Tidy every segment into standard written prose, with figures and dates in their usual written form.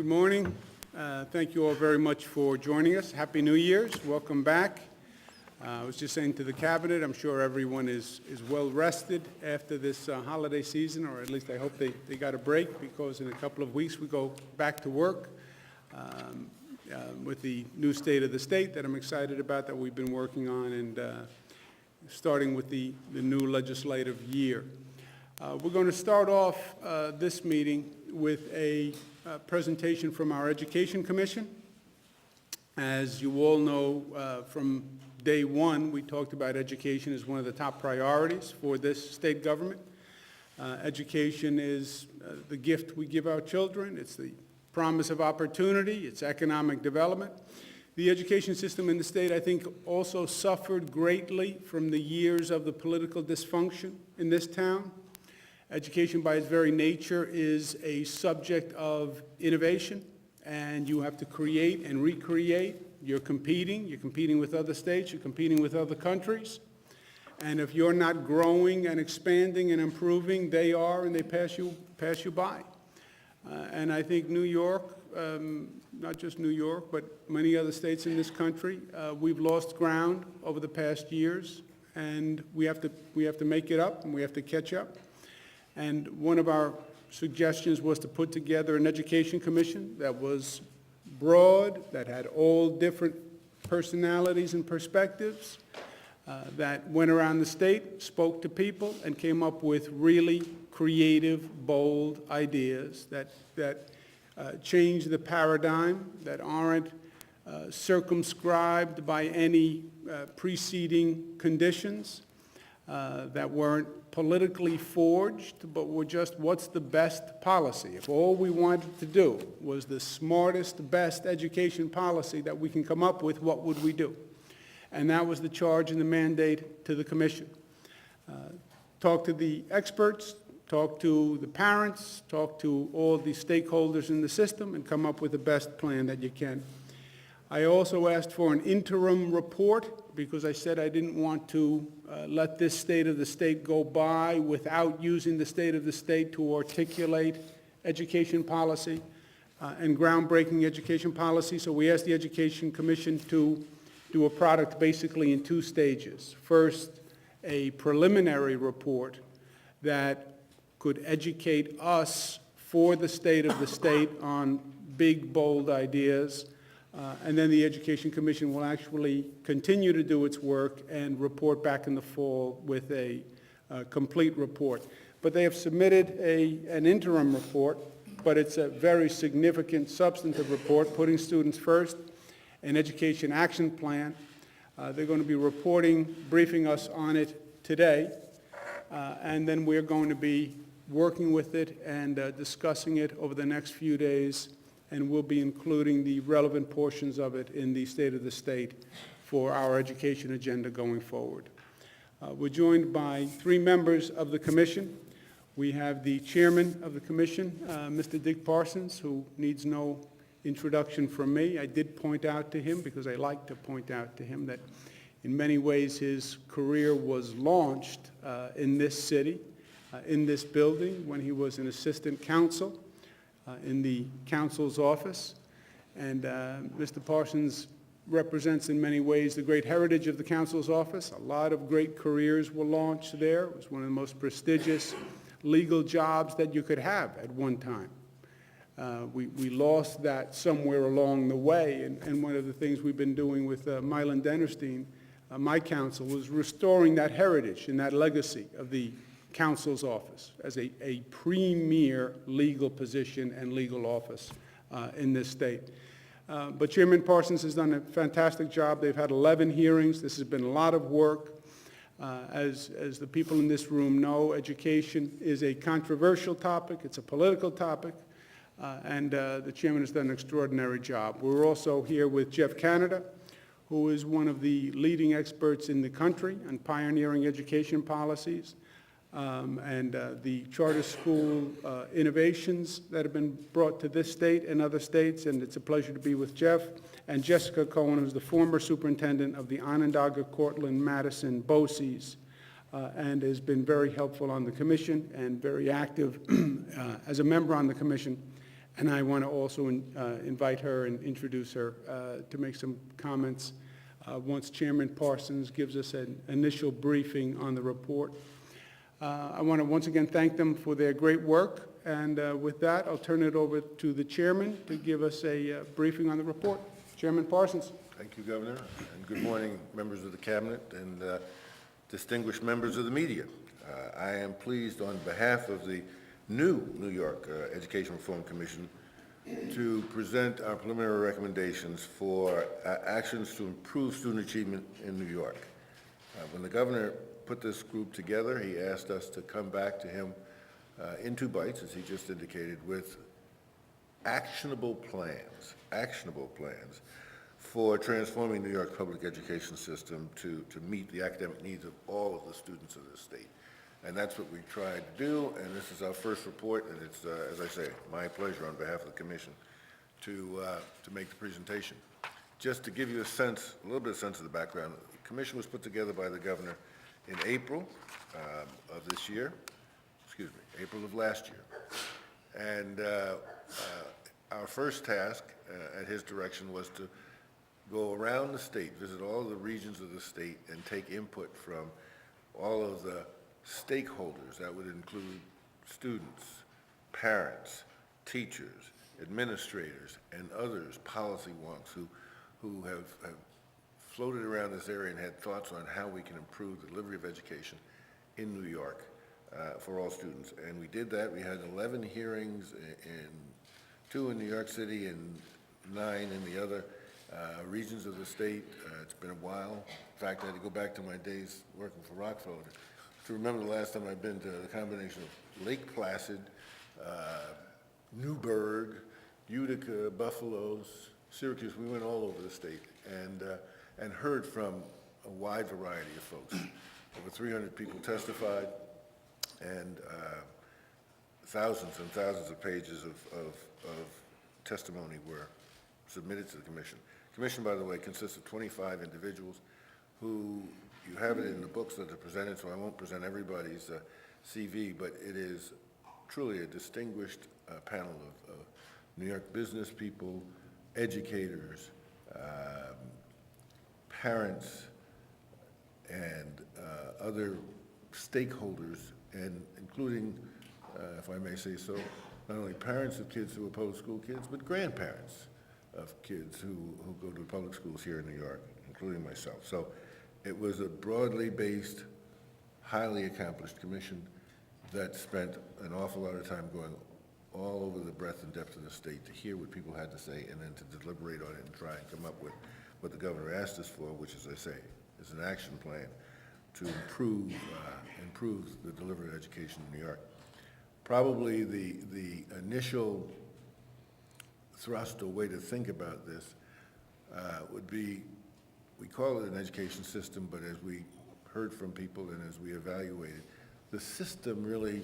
Good morning. Thank you all very much for joining us. Happy New Year's. Welcome back. I was just saying to the Cabinet, I'm sure everyone is well rested after this holiday season, or at least I hope they got a break, because in a couple of weeks we go back to work with the new state of the state that I'm excited about, that we've been working on, and starting with the new legislative year. We're going to start off this meeting with a presentation from our Education Commission. As you all know, from day one, we talked about education as one of the top priorities for this state government. Education is the gift we give our children. It's the promise of opportunity. It's economic development. The education system in the state, I think, also suffered greatly from the years of the political dysfunction in this town. Education, by its very nature, is a subject of innovation, and you have to create and recreate. You're competing with other states, you're competing with other countries, and if you're not growing and expanding and improving, they are, and they pass you by. And I think New York, not just New York, but many other states in this country, we've lost ground over the past years, and we have to make it up, and we have to catch up. And one of our suggestions was to put together an education commission that was broad, that had all different personalities and perspectives, that went around the state, spoke to people, and came up with really creative, bold ideas that change the paradigm, that aren't circumscribed by any preceding conditions, that weren't politically forged, but were just what's the best policy. If all we wanted to do was the smartest, best education policy that we can come up with, what would we do? And that was the charge and the mandate to the commission. Talk to the experts, talk to the parents, talk to all the stakeholders in the system, and come up with the best plan that you can. I also asked for an interim report, because I said I didn't want to let this state of the state go by without using the state of the state to articulate education policy and groundbreaking education policy. So we asked the Education Commission to do a product basically in two stages. First, a preliminary report that could educate us for the state of the state on big, bold ideas. And then the Education Commission will actually continue to do its work and report back in the fall with a complete report. But they have submitted an interim report, but it's a very significant substantive report, putting students first, an education action plan. They're going to be briefing us on it today, and then we're going to be working with it and discussing it over the next few days, and we'll be including the relevant portions of it in the State of the State for our education agenda going forward. We're joined by three members of the Commission. We have the Chairman of the Commission, Mr. Dick Parsons, who needs no introduction from me. I did point out to him, because I like to point out to him, that in many ways his career was launched in this city, in this building, when he was an assistant counsel in the counsel's office. And Mr. Parsons represents in many ways the great heritage of the counsel's office. A lot of great careers were launched there. It was one of the most prestigious legal jobs that you could have at one time. We lost that somewhere along the way, and one of the things we've been doing with Mylan Dennerstein, my counsel, was restoring that heritage and that legacy of the counsel's office as a premier legal position and legal office in this state. But Chairman Parsons has done a fantastic job. They've had 11 hearings. This has been a lot of work. As the people in this room know, education is a controversial topic. It's a political topic. And the Chairman has done an extraordinary job. We're also here with Jeff Canada, who is one of the leading experts in the country on pioneering education policies. And the charter school innovations that have been brought to this state and other states, and it's a pleasure to be with Jeff. And Jessica Cohen, who's the former superintendent of the Onondaga, Cortland, Madison, BOCES, and has been very helpful on the commission and very active as a member on the commission And I want to also invite her and introduce her to make some comments once Chairman Parsons gives us an initial briefing on the report. I want to once again thank them for their great work, and with that, I'll turn it over to the chairman to give us a briefing on the report. Chairman Parsons. Thank you, Governor, and good morning, members of the Cabinet and distinguished members of the media. I am pleased on behalf of the new New York Education Reform Commission to present our preliminary recommendations for actions to improve student achievement in New York. When the governor put this group together, he asked us to come back to him in 2 bites, as he just indicated, with actionable plans for transforming New York's public education system to meet the academic needs of all of the students of the state. And that's what we tried to do, and this is our first report, and it's, as I say, my pleasure on behalf of the Commission to make the presentation. Just to give you a little bit of sense of the background, the Commission was put together by the Governor in April of this year, April of last year. And our first task at his direction was to go around the state, visit all of the regions of the state, and take input from all of the stakeholders. That would include students, parents, teachers, administrators, and others, policy wonks, who have floated around this area and had thoughts on how we can improve the delivery of education in New York for all students. And we did that. We had 11 hearings, 2 in New York City and 9 in the other regions of the state. It's been a while. In fact, I had to go back to my days working for Rockefeller to remember the last time I've been to the combination of Lake Placid, Newburgh, Utica, Buffalo, Syracuse. We went all over the state and heard from a wide variety of folks. Over 300 people testified, and thousands and thousands of pages of testimony were submitted to the Commission. The Commission, by the way, consists of 25 individuals who, you have it in the books that are presented, so I won't present everybody's CV, but it is truly a distinguished panel of New York business people, educators, parents, and other stakeholders, and including, if I may say so, not only parents of kids who oppose school kids, but grandparents of kids who go to public schools here in New York, including myself. So it was a broadly based, highly accomplished commission that spent an awful lot of time going all over the breadth and depth of the state to hear what people had to say and then to deliberate on it and try and come up with what the governor asked us for, which, as I say, is an action plan to improve the delivery of education in New York. Probably the initial thrust or way to think about this would be, we call it an education system, but as we heard from people and as we evaluated, the system really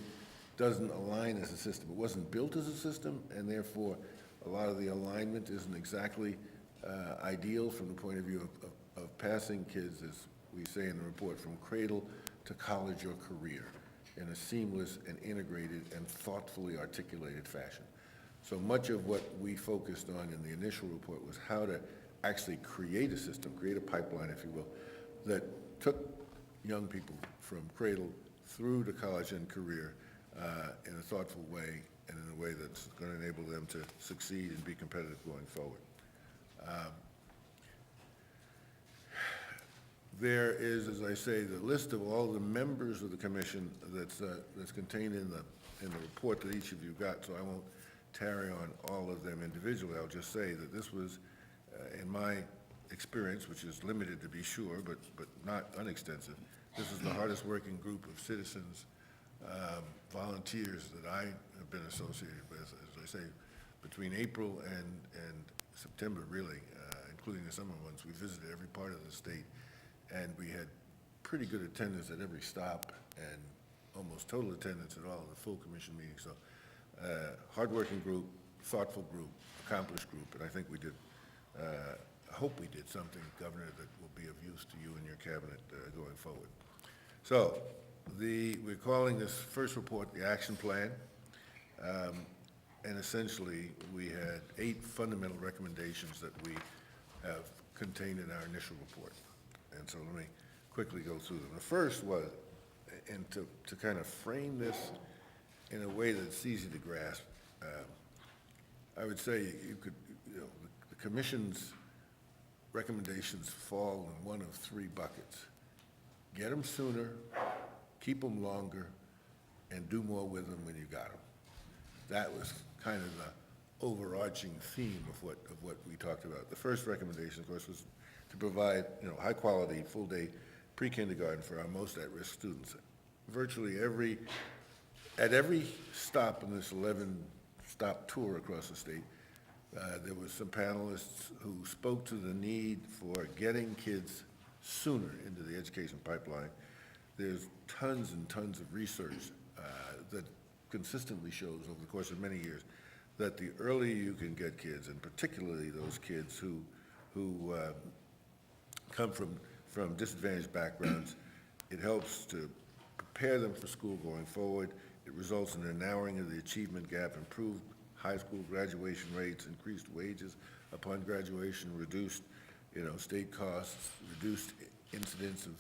doesn't align as a system. It wasn't built as a system, and therefore a lot of the alignment isn't exactly ideal from the point of view of passing kids, as we say in the report, from cradle to college or career in a seamless and integrated and thoughtfully articulated fashion. So much of what we focused on in the initial report was how to actually create a system, create a pipeline, if you will, that took young people from cradle through to college and career in a thoughtful way and in a way that's going to enable them to succeed and be competitive going forward. There is, as I say, the list of all the members of the commission that's contained in the report that each of you got, so I won't tarry on all of them individually. I'll just say that this was, in my experience, which is limited to be sure, but not unextensive, this is the hardest working group of citizens, volunteers that I have been associated with, as I say, between April and September, really, including the summer ones. We visited every part of the state, and we had pretty good attendance at every stop and almost total attendance at all of the full commission meetings. So hardworking group, thoughtful group, accomplished group, and I think we did, I hope we did something, Governor, that will be of use to you and your cabinet going forward. So we're calling this first report the action plan. And essentially, we had 8 fundamental recommendations that we have contained in our initial report. And so let me quickly go through them. The first was, and to kind of frame this in a way that's easy to grasp, I would say you could, the commission's recommendations fall in one of 3 buckets. Get them sooner, keep them longer, and do more with them when you got them. That was kind of the overarching theme of what we talked about. The first recommendation, of course, was to provide, high-quality, full-day pre-kindergarten for our most at-risk students. Virtually at every stop in this 11-stop tour across the state, there was some panelists who spoke to the need for getting kids sooner into the education pipeline. There's tons and tons of research that consistently shows over the course of many years that the earlier you can get kids, and particularly those kids who come from disadvantaged backgrounds, it helps to prepare them for school going forward. It results in a narrowing of the achievement gap, improved high school graduation rates, increased wages upon graduation, reduced, state costs, reduced incidents of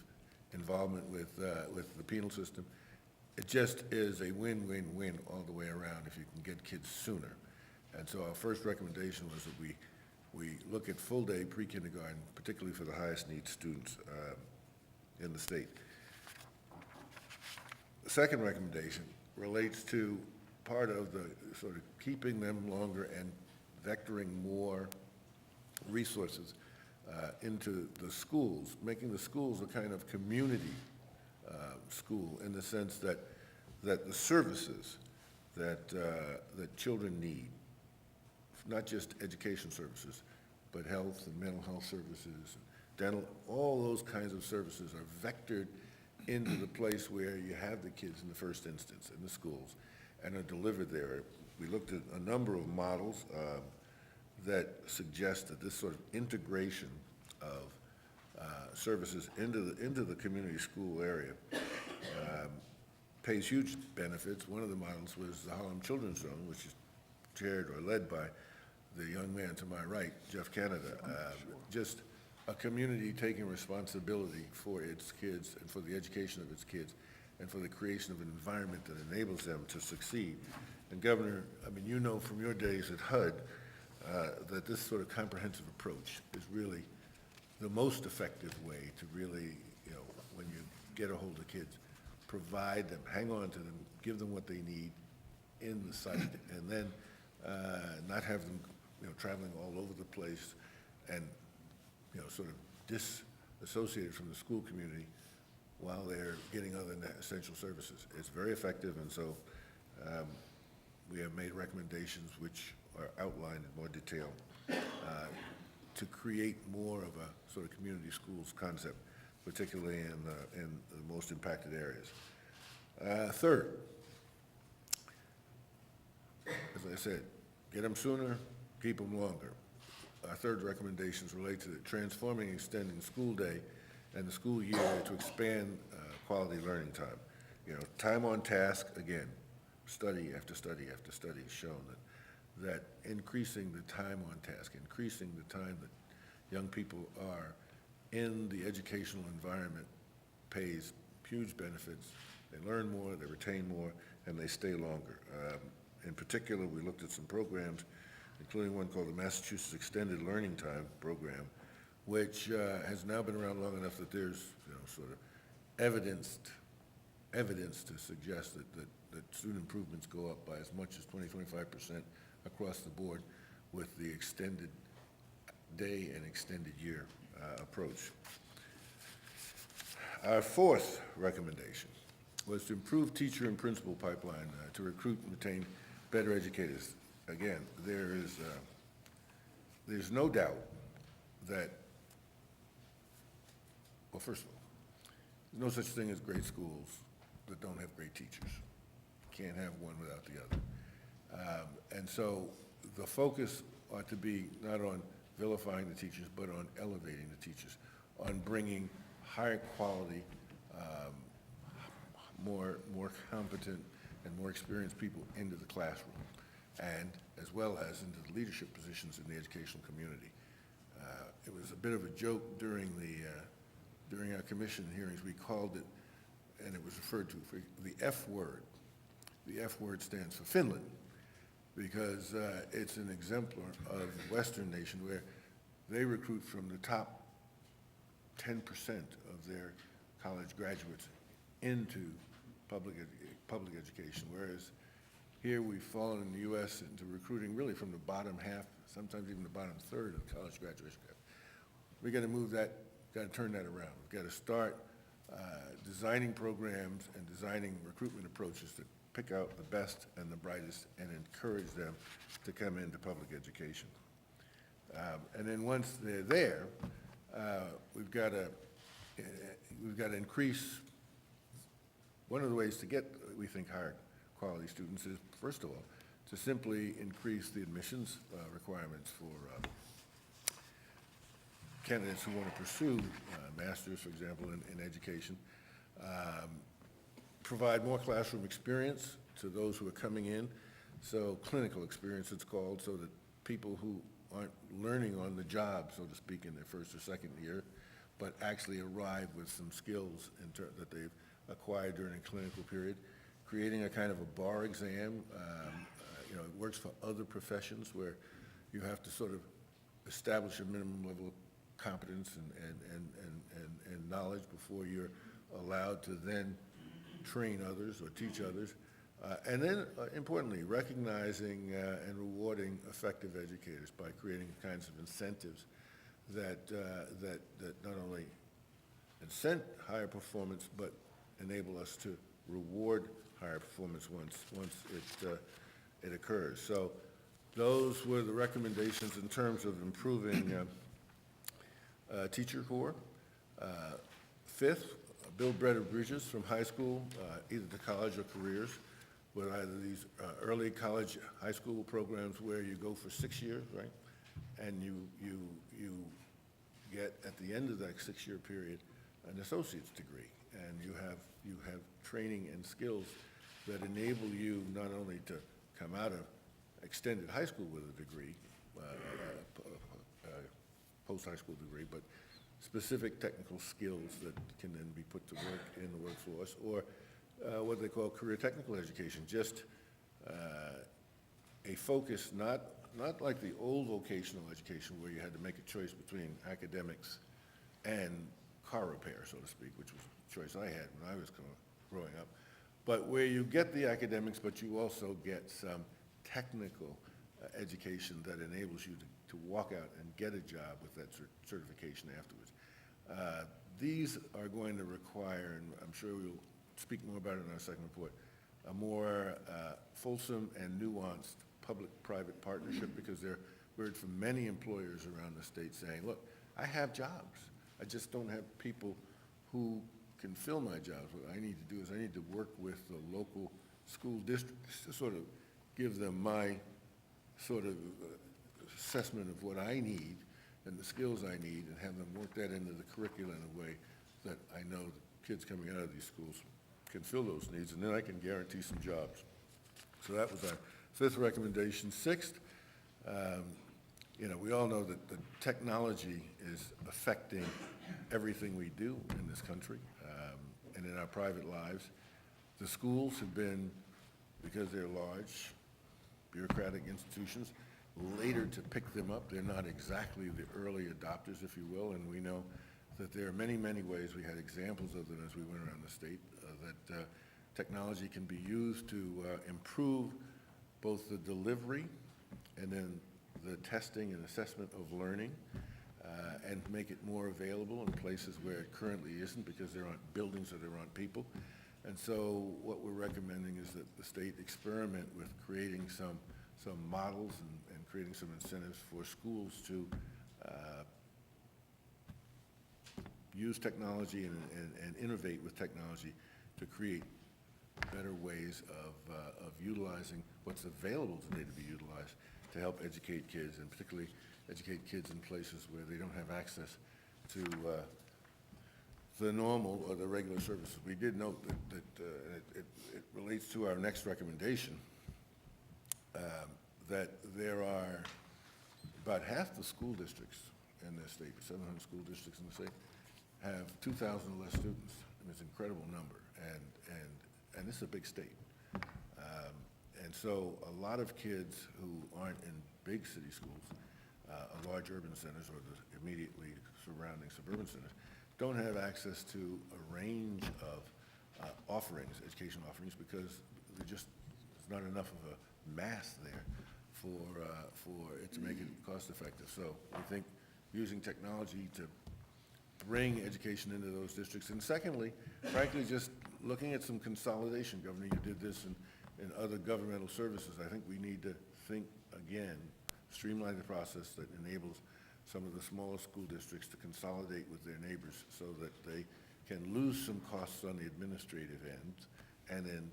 involvement with the penal system. It just is a win-win-win all the way around if you can get kids sooner. And so our first recommendation was that we look at full-day pre-kindergarten, particularly for the highest need students in the state. The second recommendation relates to part of the sort of keeping them longer and vectoring more resources into the schools, making the schools a kind of community school in the sense that the services that children need, not just education services, but health and mental health services, dental, all those kinds of services are vectored into the place where you have the kids in the first instance, in the schools, and are delivered there. We looked at a number of models that suggest that this sort of integration of services into the community school area pays huge benefits. One of the models was the Harlem Children's Zone, which is chaired or led by the young man to my right, Jeff Canada. Just a community taking responsibility for its kids and for the education of its kids and for the creation of an environment that enables them to succeed. And Governor, you know from your days at HUD that this sort of comprehensive approach is really the most effective way to really, when you get a hold of kids, provide them, hang on to them, give them what they need in the site, and then not have them, traveling all over the place and, sort of disassociated from the school community while they're getting other essential services. It's very effective, and so we have made recommendations which are outlined in more detail to create more of a sort of community schools concept, particularly in the most impacted areas. Third, as I said, get them sooner, keep them longer. Our third recommendations relate to transforming and extending the school day and the school year to expand quality learning time. Time on task, again, study after study after study has shown that increasing the time on task, increasing the time that young people are in the educational environment pays huge benefits. They learn more, they retain more, and they stay longer. In particular, we looked at some programs, including one called the Massachusetts Extended Learning Time Program, which has now been around long enough that there's sort of evidence to suggest that student improvements go up by as much as 20–25% across the board with the extended day and extended year approach. Our fourth recommendation was to improve teacher and principal pipeline to recruit and retain better educators. Again, there's no doubt that, well, first of all, there's no such thing as great schools that don't have great teachers. Can't have one without the other. And so the focus ought to be not on vilifying the teachers, but on elevating the teachers, on bringing higher quality, more competent and more experienced people into the classroom. and as well as into the leadership positions in the educational community. It was a bit of a joke during our commission hearings. We called it, and it was referred to, for the F word. The F word stands for Finland, because it's an exemplar of a Western nation where they recruit from the top 10% of their college graduates into public education, whereas here we've fallen in the U.S. into recruiting really from the bottom half, sometimes even the bottom third of college graduation. We got to move that, got to turn that around. We've got to start designing programs and designing recruitment approaches that pick out the best and the brightest and encourage them to come into public education. And then once they're there, we've got to increase. One of the ways to get, we think, higher quality students is, first of all, to simply increase the admissions requirements for candidates who want to pursue masters, for example, in education. Provide more classroom experience to those who are coming in, so clinical experience it's called, so that people who aren't learning on the job, so to speak, in their first or second year, but actually arrive with some skills that they've acquired during a clinical period. Creating a kind of a bar exam, it works for other professions where you have to sort of establish a minimum level of competence and knowledge before you're allowed to then train others or teach others. And then, importantly, recognizing and rewarding effective educators by creating kinds of incentives that not only incent higher performance, but enable us to reward higher performance once it occurs. So those were the recommendations in terms of improving teacher corps. Fifth, build better bridges from high school, either to college or careers, with either these early college, high school programs where you go for 6 years, right? And you get, at the end of that 6-year period, an associate's degree. And you have training and skills that enable you not only to come out of extended high school with a degree, post-high school degree, but specific technical skills that can then be put to work in the workforce, or what they call career technical education, just a focus, not like the old vocational education where you had to make a choice between academics and car repair, so to speak, which was a choice I had when I was growing up, but where you get the academics, but you also get some technical education that enables you to walk out and get a job with that certification afterwards. These are going to require, and I'm sure we'll speak more about it in our second report, a more fulsome and nuanced public-private partnership, because we've heard from many employers around the state saying, look, I have jobs. I just don't have people who can fill my jobs. What I need to do is I need to work with the local school districts to sort of give them my sort of assessment of what I need and the skills I need, and have them work that into the curriculum in a way that I know the kids coming out of these schools can fill those needs, and then I can guarantee some jobs. So that was our fifth recommendation. Sixth, we all know that the technology is affecting everything we do in this country and in our private lives. The schools have been, because they're large, bureaucratic institutions, later to pick them up. They're not exactly the early adopters, if you will, and we know that there are many, many ways, we had examples of them as we went around the state, that technology can be used to improve both the delivery and then the testing and assessment of learning, and make it more available in places where it currently isn't, because there aren't buildings or there aren't people. And so what we're recommending is that the state experiment with creating some models and creating some incentives for schools to use technology and innovate with technology to create better ways of utilizing what's available today to be utilized to help educate kids, and particularly educate kids in places where they don't have access to the normal or the regular services. We did note that it relates to our next recommendation. that there are about half the school districts in this state, 700 school districts in the state, have 2,000 or less students. I mean, it's an incredible number, and this is a big state. And so a lot of kids who aren't in big city schools, large urban centers or the immediately surrounding suburban centers, don't have access to a range of offerings, educational offerings, because there's not enough of a mass there for it to make it cost effective. So I think using technology to bring education into those districts. And secondly, frankly, just looking at some consolidation. Governor, you did this in other governmental services. I think we need to think again, streamline the process that enables some of the smaller school districts to consolidate with their neighbors so that they can lose some costs on the administrative end and then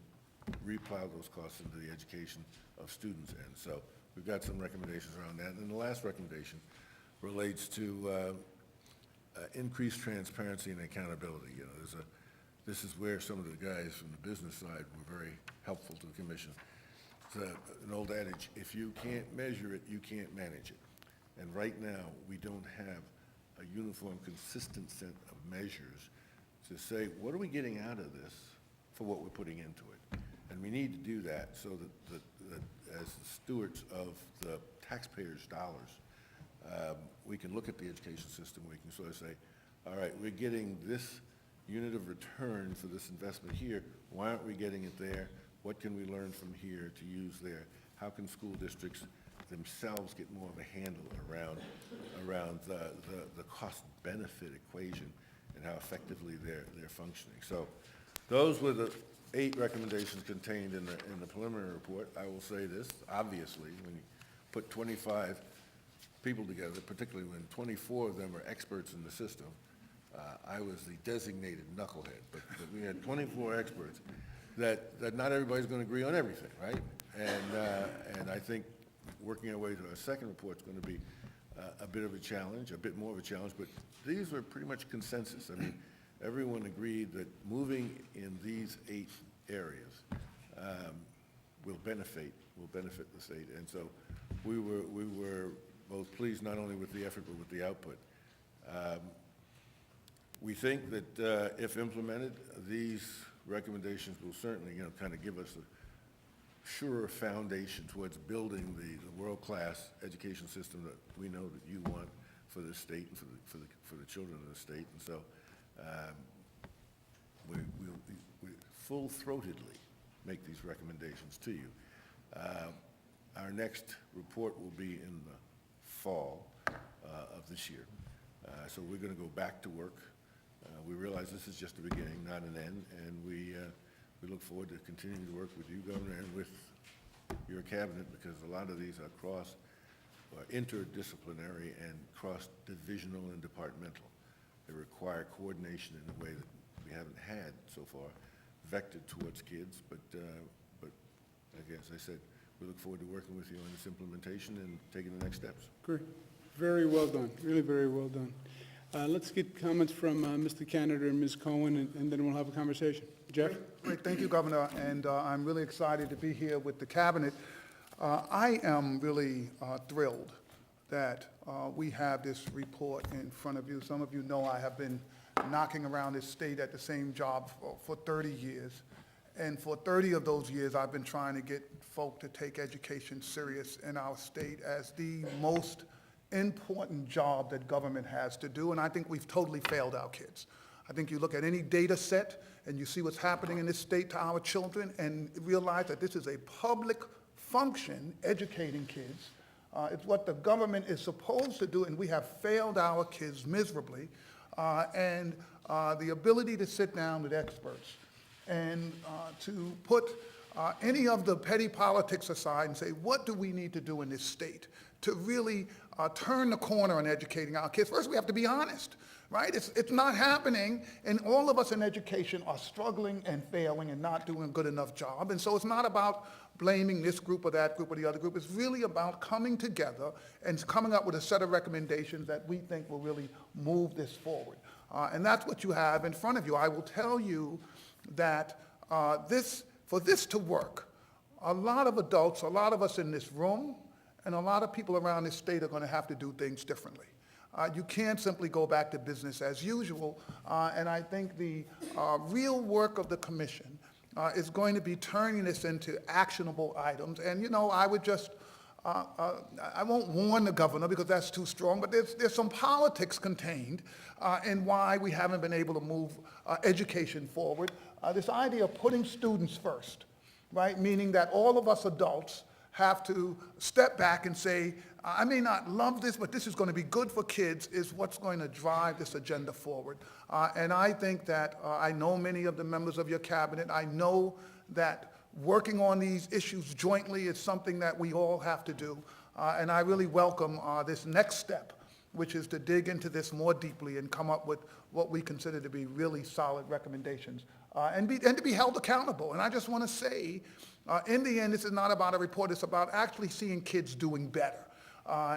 replow those costs into the education of students end. So we've got some recommendations around that. And the last recommendation relates to increased transparency and accountability. You know, this is where some of the guys from the business side were very helpful to the commission. It's an old adage, if you can't measure it, you can't manage it. And right now, we don't have a uniform, consistent set of measures to say, what are we getting out of this for what we're putting into it? And we need to do that so that as stewards of the taxpayers' dollars, we can look at the education system, we can sort of say, all right, we're getting this unit of return for this investment here, why aren't we getting it there? What can we learn from here to use there? How can school districts themselves get more of a handle around the cost-benefit equation and how effectively they're functioning? So those were the 8 recommendations contained in the preliminary report. I will say this, obviously, when you put 25 people together, particularly when 24 of them are experts in the system, I was the designated knucklehead, but we had 24 experts that not everybody's going to agree on everything, right? And I think working our way to our second report is going to be a bit of a challenge, a bit more of a challenge, but these were pretty much consensus. I mean, everyone agreed that moving in these 8 areas will benefit the state, and so we were both pleased not only with the effort but with the output. We think that if implemented, these recommendations will certainly, kind of give us a surer foundation towards building the world-class education system that we know that you want for the state and for the children of the state. And so we full-throatedly make these recommendations to you. Our next report will be in the fall of this year. So we're going to go back to work. We realize this is just the beginning, not an end, and we look forward to continuing to work with you, Governor, and with your cabinet, because a lot of these are interdisciplinary and cross-divisional and departmental. They require coordination in a way that we haven't had so far, vectored towards kids, but again, as I said, we look forward to working with you on this implementation and taking the next steps. Great. Very well done, really very well done. Let's get comments from Mr. Canada and Ms. Cohen, and then we'll have a conversation. Jeff? Great, thank you, Governor, and I'm really excited to be here with the Cabinet. I am really thrilled that we have this report in front of you. Some of you know I have been knocking around this state at the same job for 30 years, and for 30 of those years, I've been trying to get folk to take education serious in our state as the most important job that government has to do, and I think we've totally failed our kids. I think you look at any data set and you see what's happening in this state to our children and realize that this is a public function, educating kids. It's what the government is supposed to do, and we have failed our kids miserably. And the ability to sit down with experts and to put any of the petty politics aside and say, what do we need to do in this state to really turn the corner on educating our kids? First, we have to be honest, right? It's not happening, and all of us in education are struggling and failing and not doing a good enough job. And so it's not about blaming this group or that group or the other group. It's really about coming together and coming up with a set of recommendations that we think will really move this forward. And that's what you have in front of you. I will tell you that for this to work, a lot of adults, a lot of us in this room, and a lot of people around this state are going to have to do things differently. You can't simply go back to business as usual, and I think the real work of the commission is going to be turning this into actionable items. And, you know, I would just, I won't warn the governor because that's too strong, but there's some politics contained in why we haven't been able to move education forward. This idea of putting students first, right? Meaning that all of us adults have to step back and say, I may not love this, but this is going to be good for kids, is what's going to drive this agenda forward. And I think that I know many of the members of your cabinet. I know that working on these issues jointly is something that we all have to do. And I really welcome this next step, which is to dig into this more deeply and come up with what we consider to be really solid recommendations and to be held accountable. And I just want to say, in the end, this is not about a report. It's about actually seeing kids doing better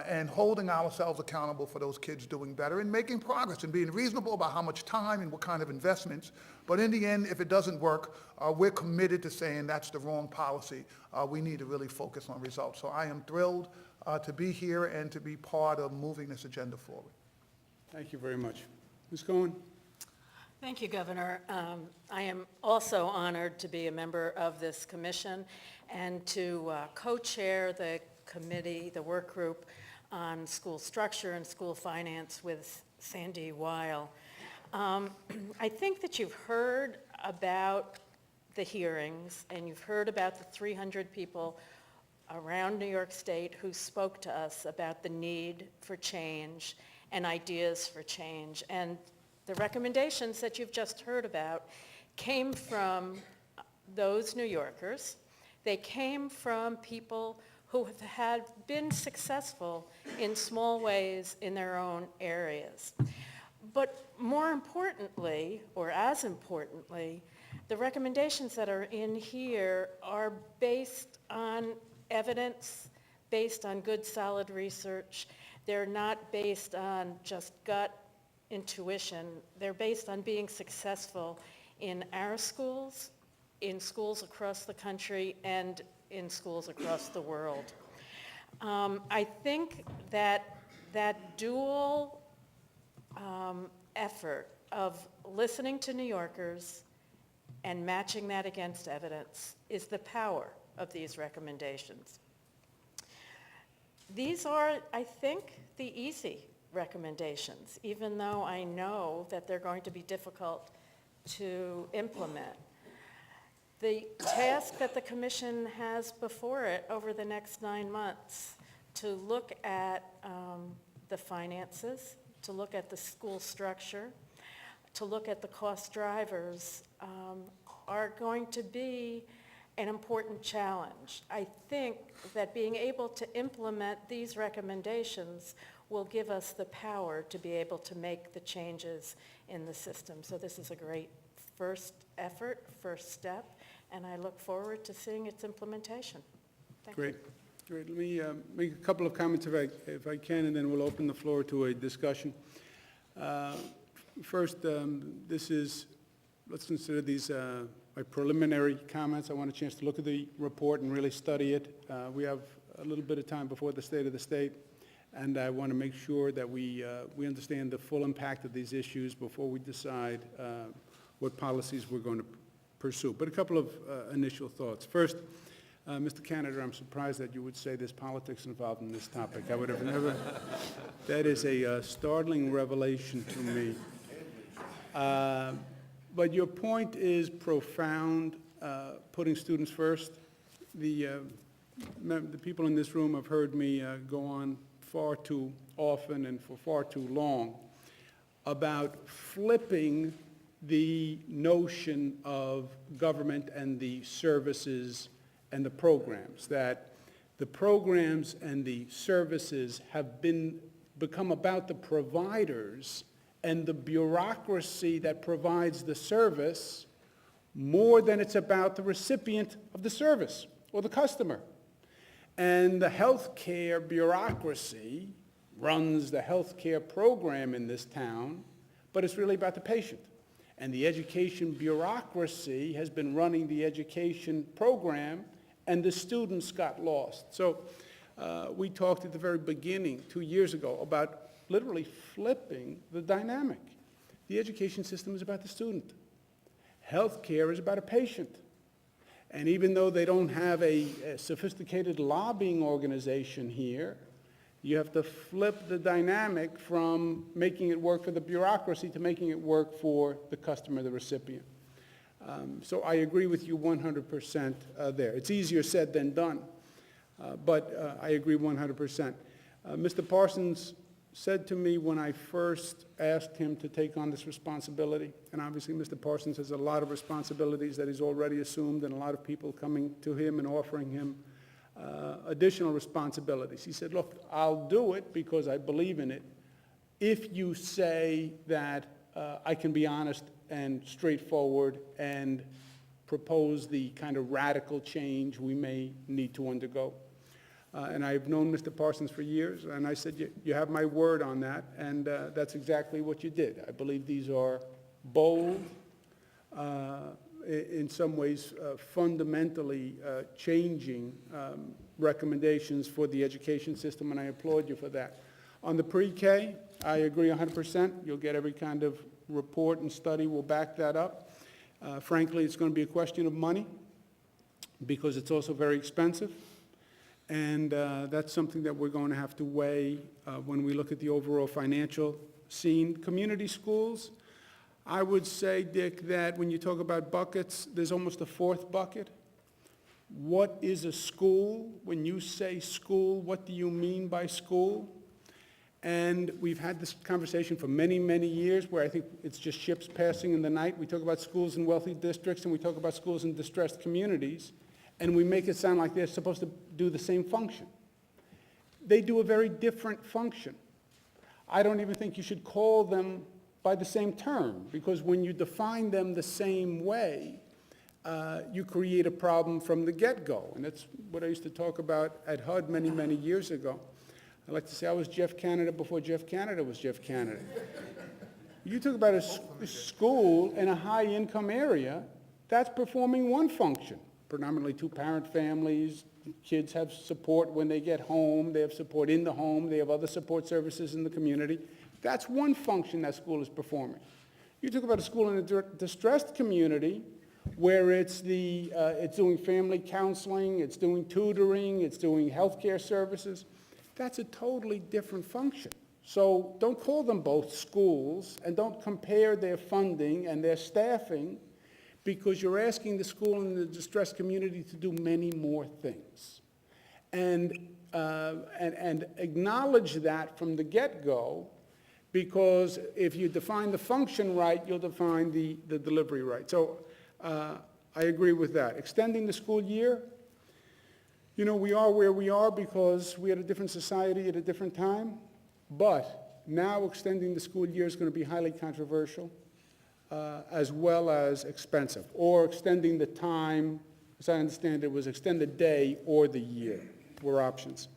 and holding ourselves accountable for those kids doing better and making progress and being reasonable about how much time and what kind of investments. But in the end, if it doesn't work, we're committed to saying that's the wrong policy. We need to really focus on results. So I am thrilled to be here and to be part of moving this agenda forward. Thank you very much. Ms. Cohen? Thank you, Governor. I am also honored to be a member of this commission and to co-chair the committee, the work group on school structure and school finance with Sandy Weil. I think that you've heard about the hearings and you've heard about the 300 people around New York State who spoke to us about the need for change and ideas for change. And the recommendations that you've just heard about came from those New Yorkers. They came from people who had been successful in small ways in their own areas. But more importantly, or as importantly, the recommendations that are in here are based on evidence, based on good, solid research. They're not based on just gut intuition. They're based on being successful in our schools, in schools across the country, and in schools across the world. I think that that dual effort of listening to New Yorkers and matching that against evidence is the power of these recommendations. These are, I think, the easy recommendations, even though I know that they're going to be difficult to implement. The task that the commission has before it over the next 9 months to look at the finances, to look at the school structure, to look at the cost drivers are going to be an important challenge. I think that being able to implement these recommendations will give us the power to be able to make the changes in the system. So this is a great first effort, first step, and I look forward to seeing its implementation. Thank you. Great. Great. Let me make a couple of comments if I can, and then we'll open the floor to a discussion. First, let's consider these my preliminary comments. I want a chance to look at the report and really study it. We have a little bit of time before the state of the state, and I want to make sure that we understand the full impact of these issues before we decide what policies we're going to pursue. But a couple of initial thoughts. First, Mr. Canada, I'm surprised that you would say there's politics involved in this topic. I would have never, that is a startling revelation to me. But your point is profound, putting students first. The people in this room have heard me go on far too often and for far too long about flipping the notion of government and the services and the programs, that the programs and the services have become about the providers and the bureaucracy that provides the service more than it's about the recipient of the service or the customer. And the healthcare bureaucracy runs the healthcare program in this town, but it's really about the patient. And the education bureaucracy has been running the education program, and the students got lost. So we talked at the very beginning, 2 years ago, about literally flipping the dynamic. The education system is about the student. Healthcare is about a patient. And even though they don't have a sophisticated lobbying organization here, you have to flip the dynamic from making it work for the bureaucracy to making it work for the customer, the recipient. So I agree with you 100% there. It's easier said than done, but I agree 100%. Mr. Parsons said to me when I first asked him to take on this responsibility, and obviously Mr. Parsons has a lot of responsibilities that he's already assumed, and a lot of people coming to him and offering him additional responsibilities. He said, look, I'll do it because I believe in it if you say that I can be honest and straightforward and propose the kind of radical change we may need to undergo. And I've known Mr. Parsons for years, and I said, you have my word on that, and that's exactly what you did. I believe these are bold, in some ways fundamentally changing recommendations for the education system, and I applaud you for that. On the pre-K, I agree 100%. You'll get every kind of report and study will back that up. Frankly, it's going to be a question of money because it's also very expensive. And that's something that we're going to have to weigh when we look at the overall financial scene. Community schools, I would say, Dick, that when you talk about buckets, there's almost a fourth bucket. What is a school? When you say school, what do you mean by school? And we've had this conversation for many, many years where I think it's just ships passing in the night. We talk about schools in wealthy districts and we talk about schools in distressed communities, and we make it sound like they're supposed to do the same function. They do a very different function. I don't even think you should call them by the same term, because when you define them the same way, you create a problem from the get-go. And that's what I used to talk about at HUD many, many years ago. I like to say I was Jeff Canada before Jeff Canada was Jeff Canada. You talk about a school in a high-income area, that's performing one function. Predominantly two-parent families, kids have support when they get home, they have support in the home, they have other support services in the community. That's one function that school is performing. You talk about a school in a distressed community where it's doing family counseling, it's doing tutoring, it's doing healthcare services. That's a totally different function. So don't call them both schools and don't compare their funding and their staffing, because you're asking the school in the distressed community to do many more things. And acknowledge that from the get-go, because if you define the function right, you'll define the delivery right. So I agree with that. Extending the school year, you know, we are where we are because we had a different society at a different time, but now extending the school year is going to be highly controversial. As well as expensive, or extending the time, as I understand it, was extend the day or the year were options.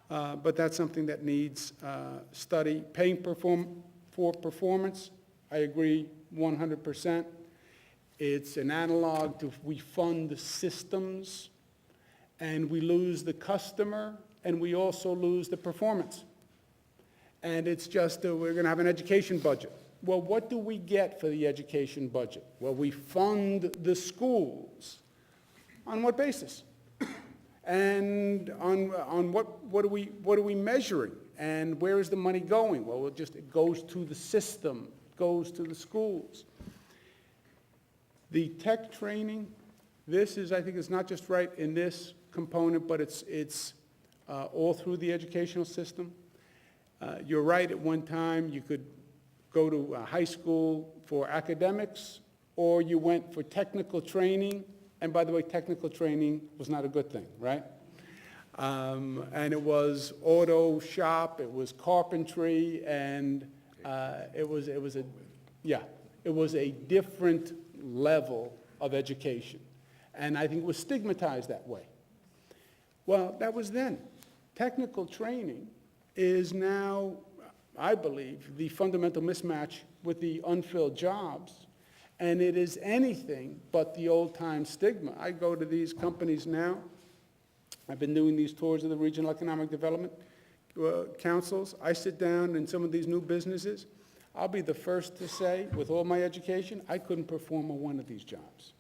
But that's something that needs study. Paying for performance, I agree 100%. It's an analog to we fund systems, and we lose the customer, and we also lose the performance. And it's just, we're going to have an education budget. Well, what do we get for the education budget? Well, we fund the schools. On what basis? And on what are we measuring? And where is the money going? Well, it goes to the system, goes to the schools. The tech training, this is, I think, is not just right in this component, but it's all through the educational system. You're right, at one time you could go to high school for academics, or you went for technical training. And by the way, technical training was not a good thing, right? And it was auto shop, it was carpentry, and it was a different level of education. And I think it was stigmatized that way. Well, that was then. Technical training is now, I believe, the fundamental mismatch with the unfilled jobs, and it is anything but the old-time stigma. I go to these companies now, I've been doing these tours of the Regional Economic Development Councils. I sit down in some of these new businesses. I'll be the first to say, with all my education, I couldn't perform on one of these jobs.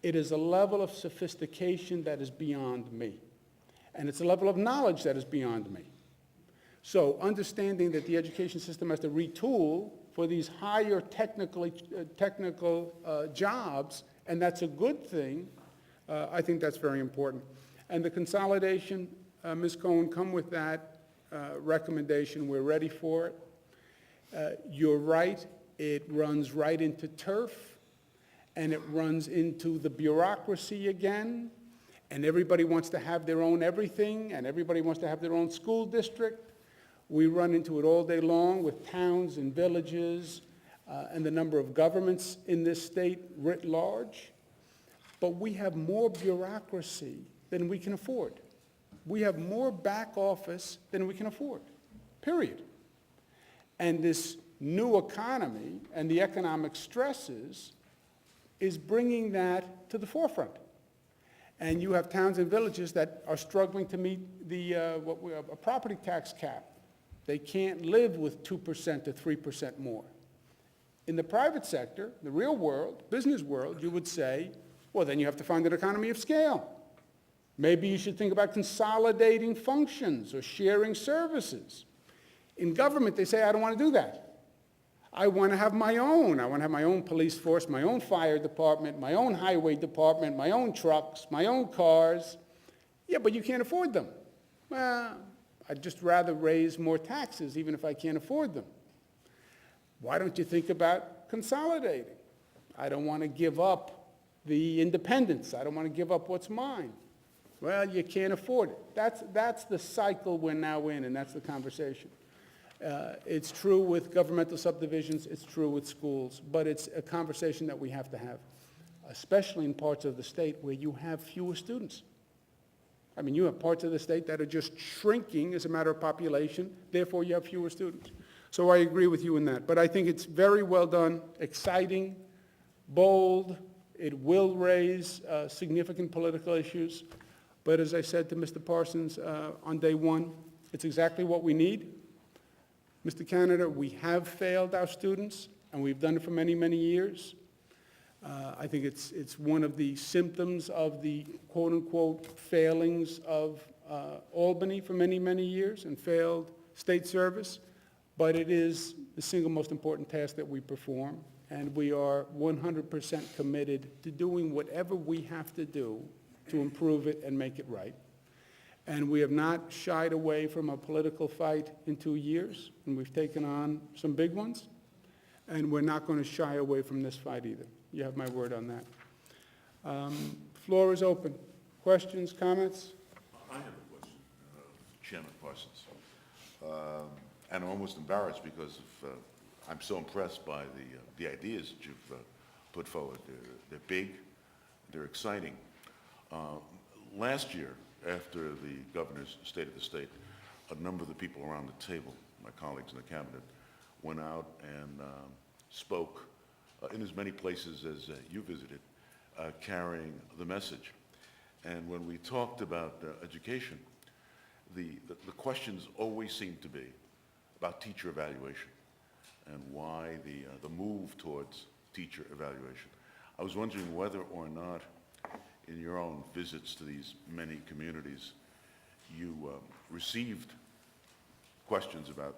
It is a level of sophistication that is beyond me. And it's a level of knowledge that is beyond me. So understanding that the education system has to retool for these higher technical jobs, and that's a good thing, I think that's very important. And the consolidation, Ms. Cohen, come with that recommendation. We're ready for it. You're right, it runs right into turf, and it runs into the bureaucracy again, and everybody wants to have their own everything, and everybody wants to have their own school district. We run into it all day long with towns and villages and the number of governments in this state writ large. But we have more bureaucracy than we can afford. We have more back office than we can afford, period. And this new economy and the economic stresses is bringing that to the forefront. And you have towns and villages that are struggling to meet a property tax cap. They can't live with 2% to 3% more. In the private sector, the real world, business world, you would say, well, then you have to find an economy of scale. Maybe you should think about consolidating functions or sharing services. In government, they say, I don't want to do that. I want to have my own. I want to have my own police force, my own fire department, my own highway department, my own trucks, my own cars. Yeah, but you can't afford them. Well, I'd just rather raise more taxes, even if I can't afford them. Why don't you think about consolidating? I don't want to give up the independence. I don't want to give up what's mine. Well, you can't afford it. That's the cycle we're now in, and that's the conversation. It's true with governmental subdivisions, it's true with schools, but it's a conversation that we have to have, especially in parts of the state where you have fewer students. I mean, you have parts of the state that are just shrinking as a matter of population, therefore you have fewer students. So I agree with you in that. But I think it's very well done, exciting, bold. It will raise significant political issues. But as I said to Mr. Parsons on day one, it's exactly what we need. Mr. Canada, we have failed our students, and we've done it for many, many years. I think it's one of the symptoms of the quote-unquote failings of Albany for many, many years and failed state service, but it is the single most important task that we perform, and we are 100% committed to doing whatever we have to do to improve it and make it right. And we have not shied away from a political fight in 2 years, and we've taken on some big ones, and we're not going to shy away from this fight either. You have my word on that. Floor is open. Questions, comments? I have a question, Chairman Parsons. And I'm almost embarrassed because I'm so impressed by the ideas that you've put forward. They're big, they're exciting. Last year, after the governor's State of the State, a number of the people around the table, my colleagues in the cabinet, went out and spoke in as many places as you visited, carrying the message. And when we talked about education, the questions always seemed to be about teacher evaluation and why the move towards teacher evaluation. I was wondering whether or not in your own visits to these many communities, you received questions about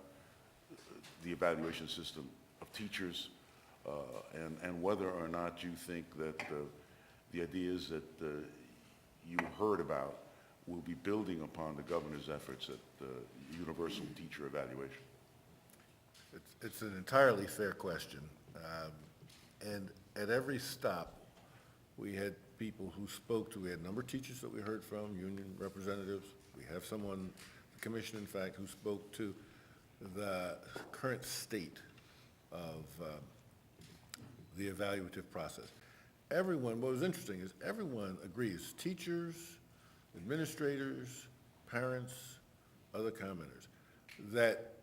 the evaluation system of teachers, and whether or not you think that the ideas that you heard about will be building upon the governor's efforts at universal teacher evaluation. It's an entirely fair question. And at every stop, we had people who spoke to, we had a number of teachers that we heard from, union representatives. We have someone, the commission, in fact, who spoke to the current state of the evaluative process. Everyone, what was interesting is everyone agrees, teachers, administrators, parents, other commenters, that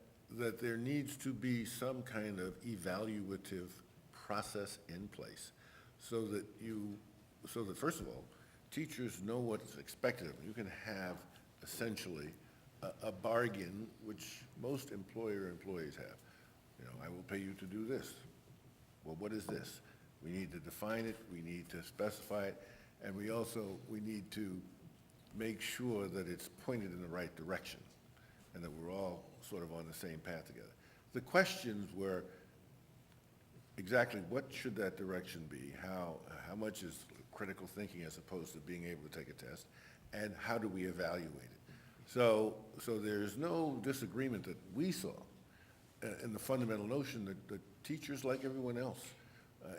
there needs to be some kind of evaluative process in place so that first of all, teachers know what's expected of them. You can have essentially a bargain, which most employees have. You know, I will pay you to do this. Well, what is this? We need to define it, we need to specify it, and we need to make sure that it's pointed in the right direction and that we're all sort of on the same path together. The questions were exactly what should that direction be, how much is critical thinking as opposed to being able to take a test, and how do we evaluate it? So there's no disagreement that we saw in the fundamental notion that teachers, like everyone else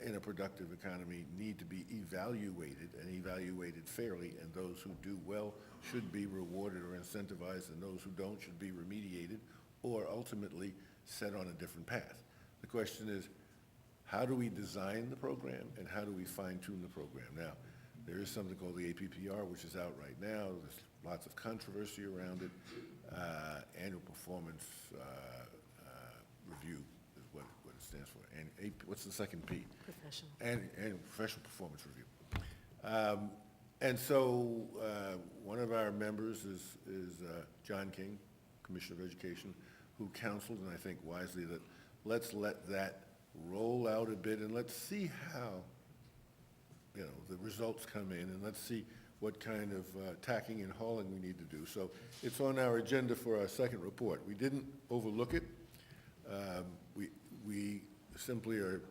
in a productive economy, need to be evaluated and evaluated fairly, and those who do well should be rewarded or incentivized, and those who don't should be remediated or ultimately set on a different path. The question is, how do we design the program and how do we fine-tune the program? Now, there is something called the APPR, which is out right now. There's lots of controversy around it. Annual performance review is what it stands for. And what's the second P? Professional. Annual professional performance review. And so one of our members is John King, Commissioner of Education, who counseled, and I think wisely, that let's let that roll out a bit and let's see how, you know, the results come in, and let's see what kind of tacking and hauling we need to do. So it's on our agenda for our second report. We didn't overlook it. We simply are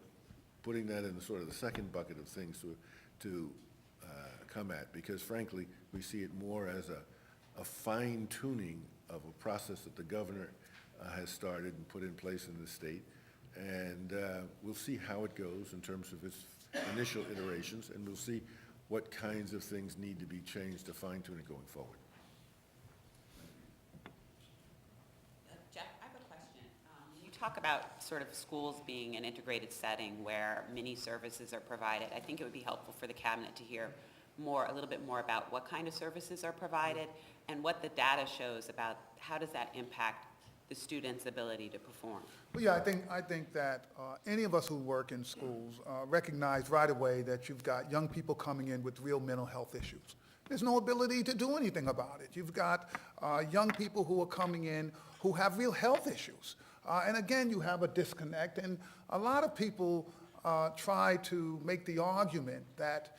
putting that in the sort of the second bucket of things to come at, because frankly, we see it more as a fine-tuning of a process that the governor has started and put in place in the state. And we'll see how it goes in terms of its initial iterations, and we'll see what kinds of things need to be changed to fine-tune it going forward. Jeff, I have a question. You talk about sort of schools being an integrated setting where many services are provided. I think it would be helpful for the cabinet to hear a little bit more about what kind of services are provided and what the data shows about how does that impact the student's ability to perform. Well, yeah, I think that any of us who work in schools recognize right away that you've got young people coming in with real mental health issues. There's no ability to do anything about it. You've got young people who are coming in who have real health issues. And again, you have a disconnect, and a lot of people try to make the argument that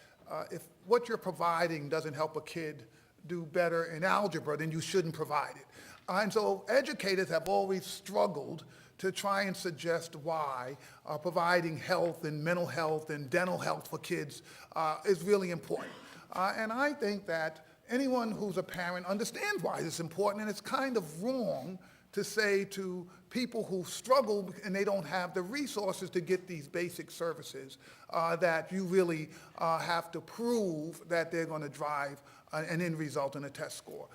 if what you're providing doesn't help a kid do better in algebra, then you shouldn't provide it. And so educators have always struggled to try and suggest why providing health and mental health and dental health for kids is really important. And I think that anyone who's a parent understands why it's important, and it's kind of wrong to say to people who struggle and they don't have the resources to get these basic services that you really have to prove that they're going to drive an end result in a test score.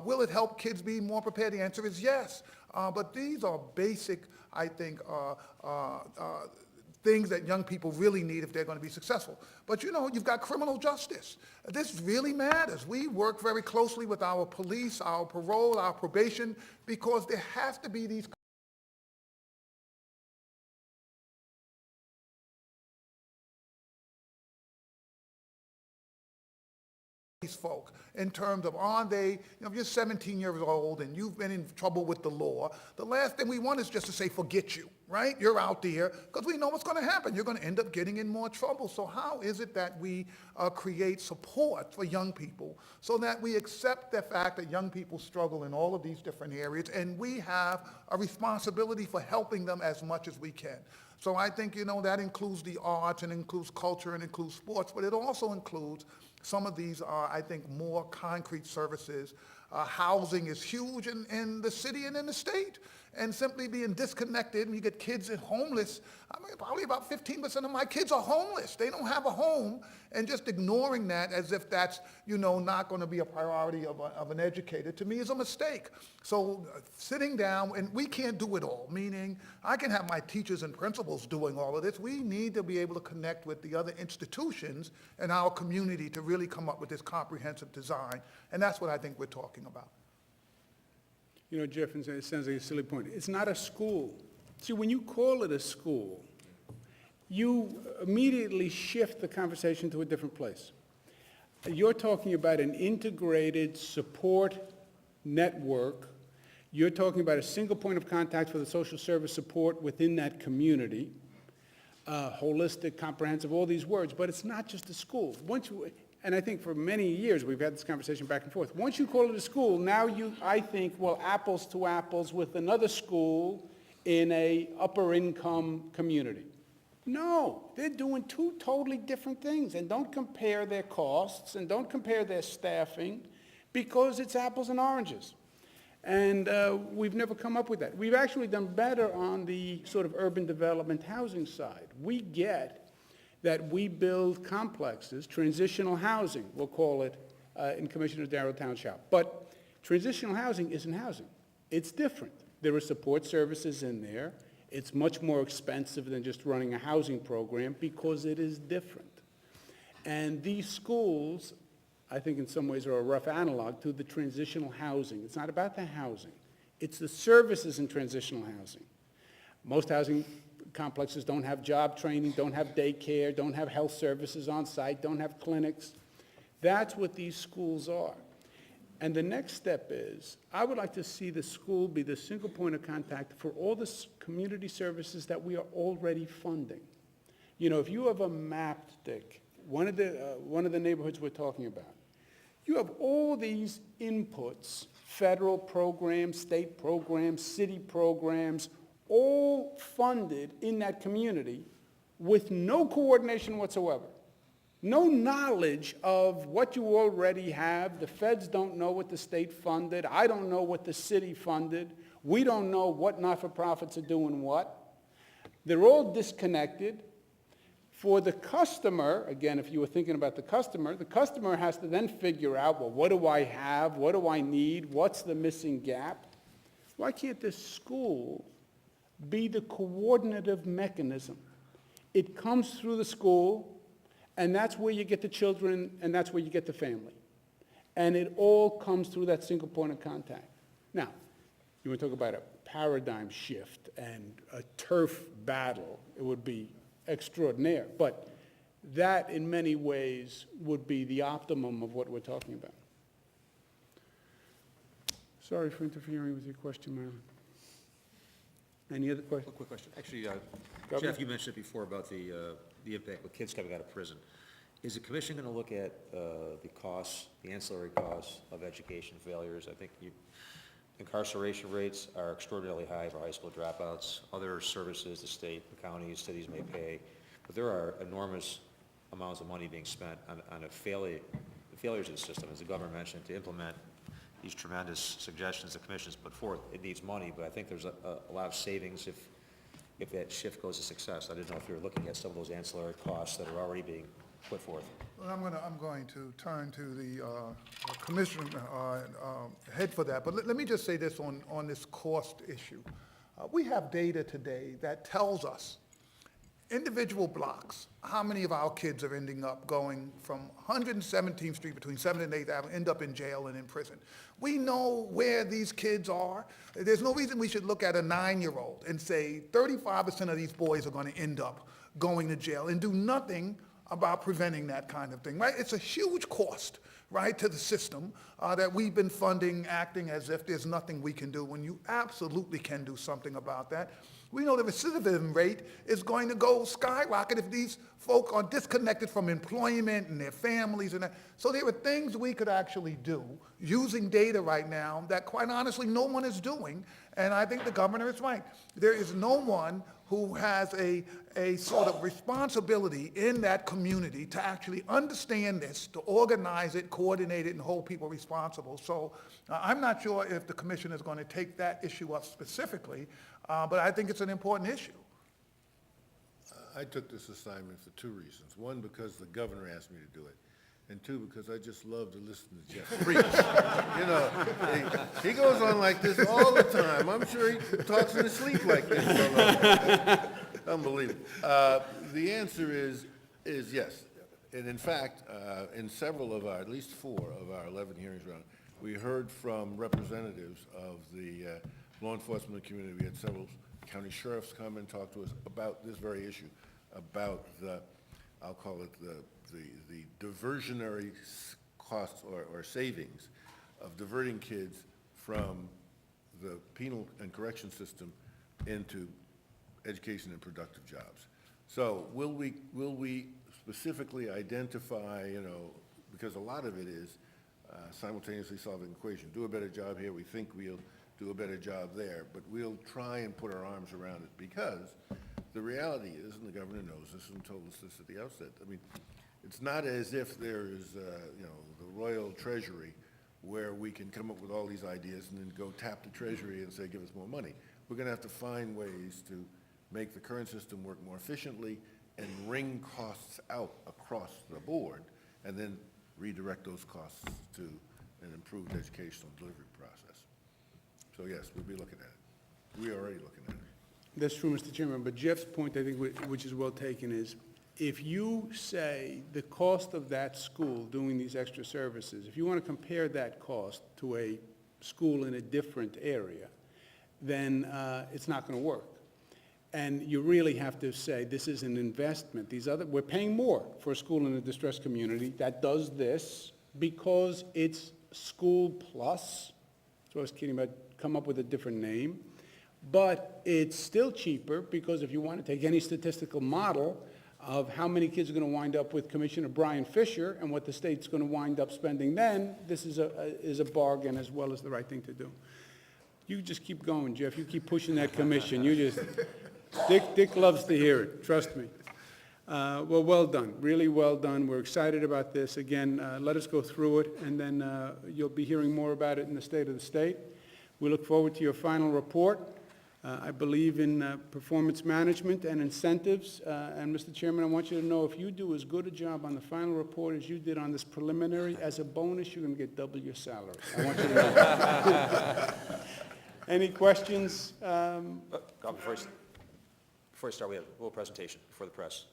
Will it help kids be more prepared? The answer is yes. But these are basic, I think, things that young people really need if they're going to be successful. But you know, you've got criminal justice. This really matters. We work very closely with our police, our parole, our probation, because there has to be these folk in terms of are they, you know, if you're 17 years old and you've been in trouble with the law, the last thing we want is just to say, forget you, right? You're out there, because we know what's going to happen. You're going to end up getting in more trouble. So how is it that we create support for young people so that we accept the fact that young people struggle in all of these different areas, and we have a responsibility for helping them as much as we can? So I think, you know, that includes the arts and includes culture and includes sports, but it also includes some of these are, I think, more concrete services. Housing is huge in the city and in the state. And simply being disconnected, and you get kids and homeless. I mean, probably about 15% of my kids are homeless. They don't have a home. And just ignoring that as if that's, you know, not going to be a priority of an educator, to me is a mistake. So sitting down, and we can't do it all, meaning I can have my teachers and principals doing all of this. We need to be able to connect with the other institutions in our community to really come up with this comprehensive design. And that's what I think we're talking about. You know, Jeff, it sounds like a silly point. It's not a school. See, when you call it a school, you immediately shift the conversation to a different place. You're talking about an integrated support network. You're talking about a single point of contact for the social service support within that community, holistic, comprehensive, all these words, but it's not just a school. And I think for many years, we've had this conversation back and forth. Once you call it a school, now I think, well, apples to apples with another school in a upper income community. No, they're doing two totally different things, and don't compare their costs and don't compare their staffing because it's apples and oranges. And we've never come up with that. We've actually done better on the sort of urban development housing side. We get that we build complexes, transitional housing, we'll call it in Commissioner Darrell Township. But transitional housing isn't housing. It's different. There are support services in there. It's much more expensive than just running a housing program because it is different. And these schools, I think in some ways, are a rough analog to the transitional housing. It's not about the housing. It's the services in transitional housing. Most housing complexes don't have job training, don't have daycare, don't have health services on site, don't have clinics. That's what these schools are. And the next step is, I would like to see the school be the single point of contact for all the community services that we are already funding. You know, if you have a map, Dick, one of the neighborhoods we're talking about, you have all these inputs, federal programs, state programs, city programs, all funded in that community with no coordination whatsoever. No knowledge of what you already have. The feds don't know what the state funded. I don't know what the city funded. We don't know what not-for-profits are doing what. They're all disconnected. For the customer, again, if you were thinking about the customer has to then figure out, well, what do I have? What do I need? What's the missing gap? Why can't this school be the coordinative mechanism? It comes through the school, and that's where you get the children, and that's where you get the family. And it all comes through that single point of contact. Now, you want to talk about a paradigm shift and a turf battle, it would be extraordinaire. But that, in many ways, would be the optimum of what we're talking about. Sorry for interfering with your question, Marilyn. Any other questions? Quick question. Actually, Governor? Jeff, you mentioned it before about the impact with kids coming out of prison. Is the commission going to look at the costs, the ancillary costs of education failures? I think incarceration rates are extraordinarily high for high school dropouts. Other services the state, the counties, cities may pay, but there are enormous amounts of money being spent on the failures of the system, as the governor mentioned, to implement these tremendous suggestions the commission's put forth. It needs money, but I think there's a lot of savings if that shift goes to success. I didn't know if you were looking at some of those ancillary costs that are already being put forth. Well, I'm going to turn to the commissioner head for that, but let me just say this on this cost issue. We have data today that tells us individual blocks, how many of our kids are ending up going from 117th Street between 7th and 8th Avenue, end up in jail and in prison. We know where these kids are. There's no reason we should look at a 9-year-old and say 35% of these boys are going to end up going to jail and do nothing about preventing that kind of thing, right? It's a huge cost, right, to the system that we've been funding, acting as if there's nothing we can do when you absolutely can do something about that. We know the recidivism rate is going to go skyrocket if these folk are disconnected from employment and their families and that. So there are things we could actually do using data right now that quite honestly no one is doing, and I think the governor is right. There is no one who has a sort of responsibility in that community to actually understand this, to organize it, coordinate it, and hold people responsible. So I'm not sure if the commission is going to take that issue up specifically, but I think it's an important issue. I took this assignment for 2 reasons. One, because the governor asked me to do it. And 2, because I just love to listen to Jeff preach. You know, he goes on like this all the time. I'm sure he talks in his sleep like this. Unbelievable. The answer is yes. And in fact, in several of our, at least 4 of our 11 hearings around, we heard from representatives of the law enforcement community. We had several county sheriffs come and talk to us about this very issue, about the, I'll call it the the diversionary costs or savings of diverting kids from the penal and correction system into education and productive jobs. So will we specifically identify, you know, because a lot of it is simultaneously solving the equation. Do a better job here, we think we'll do a better job there, but we'll try and put our arms around it, because the reality is, and the governor knows this and told us this at the outset, I mean, it's not as if there is, you know, the royal treasury where we can come up with all these ideas and then go tap the treasury and say, give us more money. We're gonna have to find ways to make the current system work more efficiently and wring costs out across the board, and then redirect those costs to an improved educational delivery process. So yes, we'll be looking at it. We are already looking at it. That's true, Mr. Chairman, but Jeff's point, I think, which is well taken, is if you say the cost of that school doing these extra services, if you want to compare that cost to a school in a different area, then it's not going to work. And you really have to say this is an investment. We're paying more for a school in a distressed community that does this because it's school plus. So I was kidding about come up with a different name. But it's still cheaper because if you want to take any statistical model of how many kids are going to wind up with Commissioner Brian Fisher and what the state's going to wind up spending then, this is a bargain as well as the right thing to do. You just keep going, Jeff. You keep pushing that commission. You just... Dick loves to hear it, trust me. Well, well done, really well done. We're excited about this. Again, let us go through it, and then you'll be hearing more about it in the State of the State. We look forward to your final report. I believe in performance management and incentives, and Mr. Chairman, I want you to know if you do as good a job on the final report as you did on this preliminary, as a bonus, you're going to get double your salary. I want you to know. Any questions? Before I start, we have a little presentation for the press.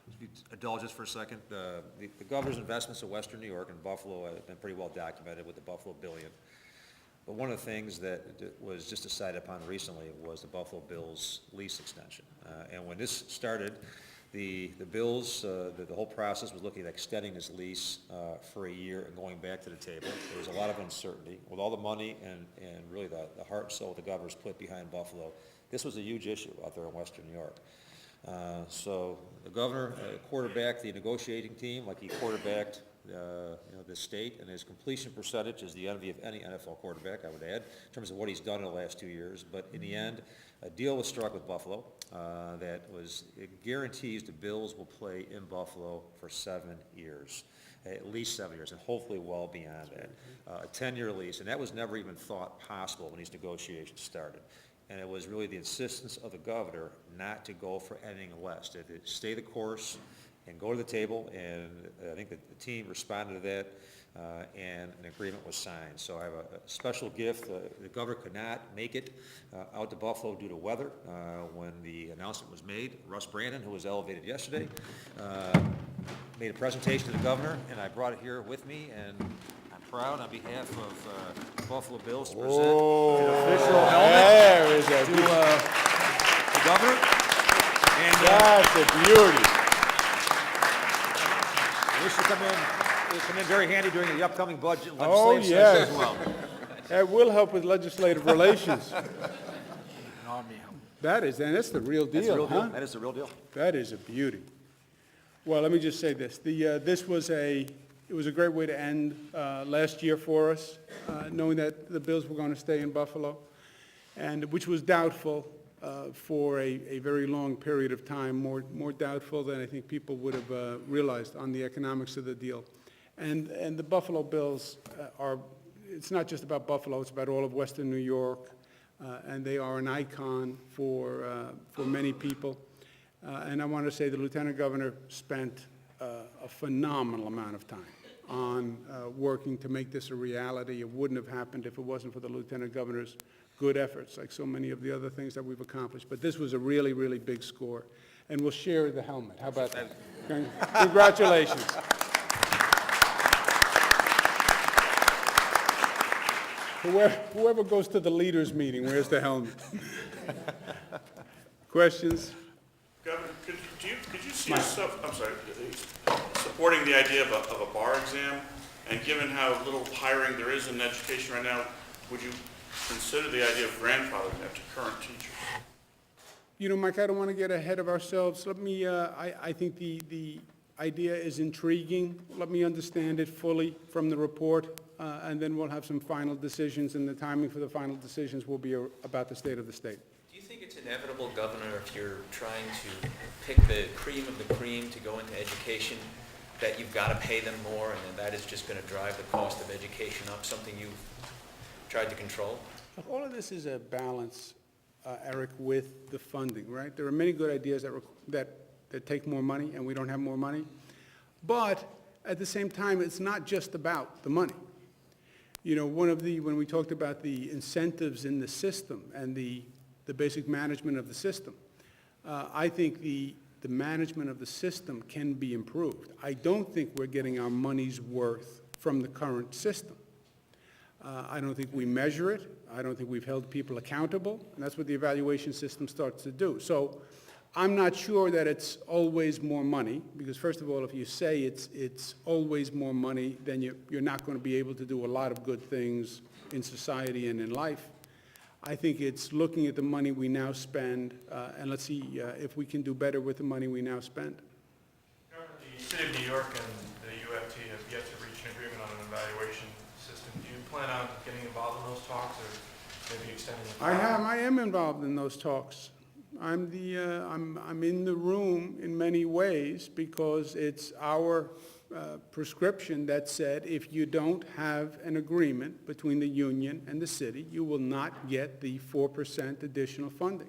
If you indulge us for a second, the governor's investments in Western New York and Buffalo have been pretty well documented with the Buffalo Billion. But one of the things that was just decided upon recently was the Buffalo Bills lease extension. And when this started, the Bills, the whole process was looking at extending this lease for a year and going back to the table. There was a lot of uncertainty. With all the money and really the heart and soul of the governor's put behind Buffalo, this was a huge issue out there in Western New York. So the governor quarterbacked the negotiating team like he quarterbacked the state, and his completion percentage is the envy of any NFL quarterback, I would add, in terms of what he's done in the last 2 years. But in the end, a deal was struck with Buffalo it guarantees the Bills will play in Buffalo for 7 years, at least 7 years, and hopefully well beyond that. A 10-year lease, and that was never even thought possible when these negotiations started. And it was really the insistence of the governor not to go for anything less, to stay the course and go to the table, and I think that the team responded to that, and an agreement was signed. So I have a special gift. The governor could not make it out to Buffalo due to weather when the announcement was made. Russ Brandon, who was elevated yesterday, made a presentation to the governor, and I brought it here with me, and I'm proud on behalf of Buffalo Bills to present an official helmet There is a to the governor. And that's a beauty. this will come in very handy during the upcoming budget Oh, legislative yes. session as well. That will help with legislative relations. That's the real That's the deal, real huh? deal. That is the real deal. That is a beauty. Well, let me just say this. It was a great way to end last year for us, knowing that the Bills were going to stay in Buffalo, and which was doubtful for a very long period of time, more doubtful than I think people would have realized on the economics of the deal. And the Buffalo Bills it's not just about Buffalo, it's about all of Western New York, and they are an icon for many people. And I want to say the Lieutenant Governor spent a phenomenal amount of time on working to make this a reality. It wouldn't have happened if it wasn't for the Lieutenant Governor's good efforts, like so many of the other things that we've accomplished. But this was a really, really big score. And we'll share the helmet. How about that? Congratulations. Whoever goes to the leaders' meeting, where's the helmet? Questions? Governor, could you see yourself, I'm sorry, supporting the idea of a bar exam, and given how little hiring there is in education right now, would you consider the idea of grandfathering that to current teachers? You know, Mike, I don't want to get ahead of ourselves. Let me, I think the idea is intriguing. Let me understand it fully from the report, and then we'll have some final decisions, and the timing for the final decisions will be about the state of the state. Do you think it's inevitable, Governor, if you're trying to pick the cream of the cream to go into education, that you've got to pay them more, and then that is just going to drive the cost of education up, something you've tried to control? Look, all of this is a balance, Eric, with the funding, right? There are many good ideas that take more money, and we don't have more money. But at the same time, it's not just about the money. You know, when we talked about the incentives in the system and the basic management of the system, I think the management of the system can be improved. I don't think we're getting our money's worth from the current system. I don't think we measure it. I don't think we've held people accountable, and that's what the evaluation system starts to do. So I'm not sure that it's always more money, because first of all, if you say it's always more money, then you're not going to be able to do a lot of good things in society and in life. I think it's looking at the money we now spend, and let's see if we can do better with the money we now spend. The City of New York and the UFT have yet to reach an agreement on an evaluation system. Do you plan on getting involved in those talks, or maybe extending the I am involved in those talks. I'm in the room in many ways because it's our prescription that said if you don't have an agreement between the union and the city, you will not get the 4% additional funding.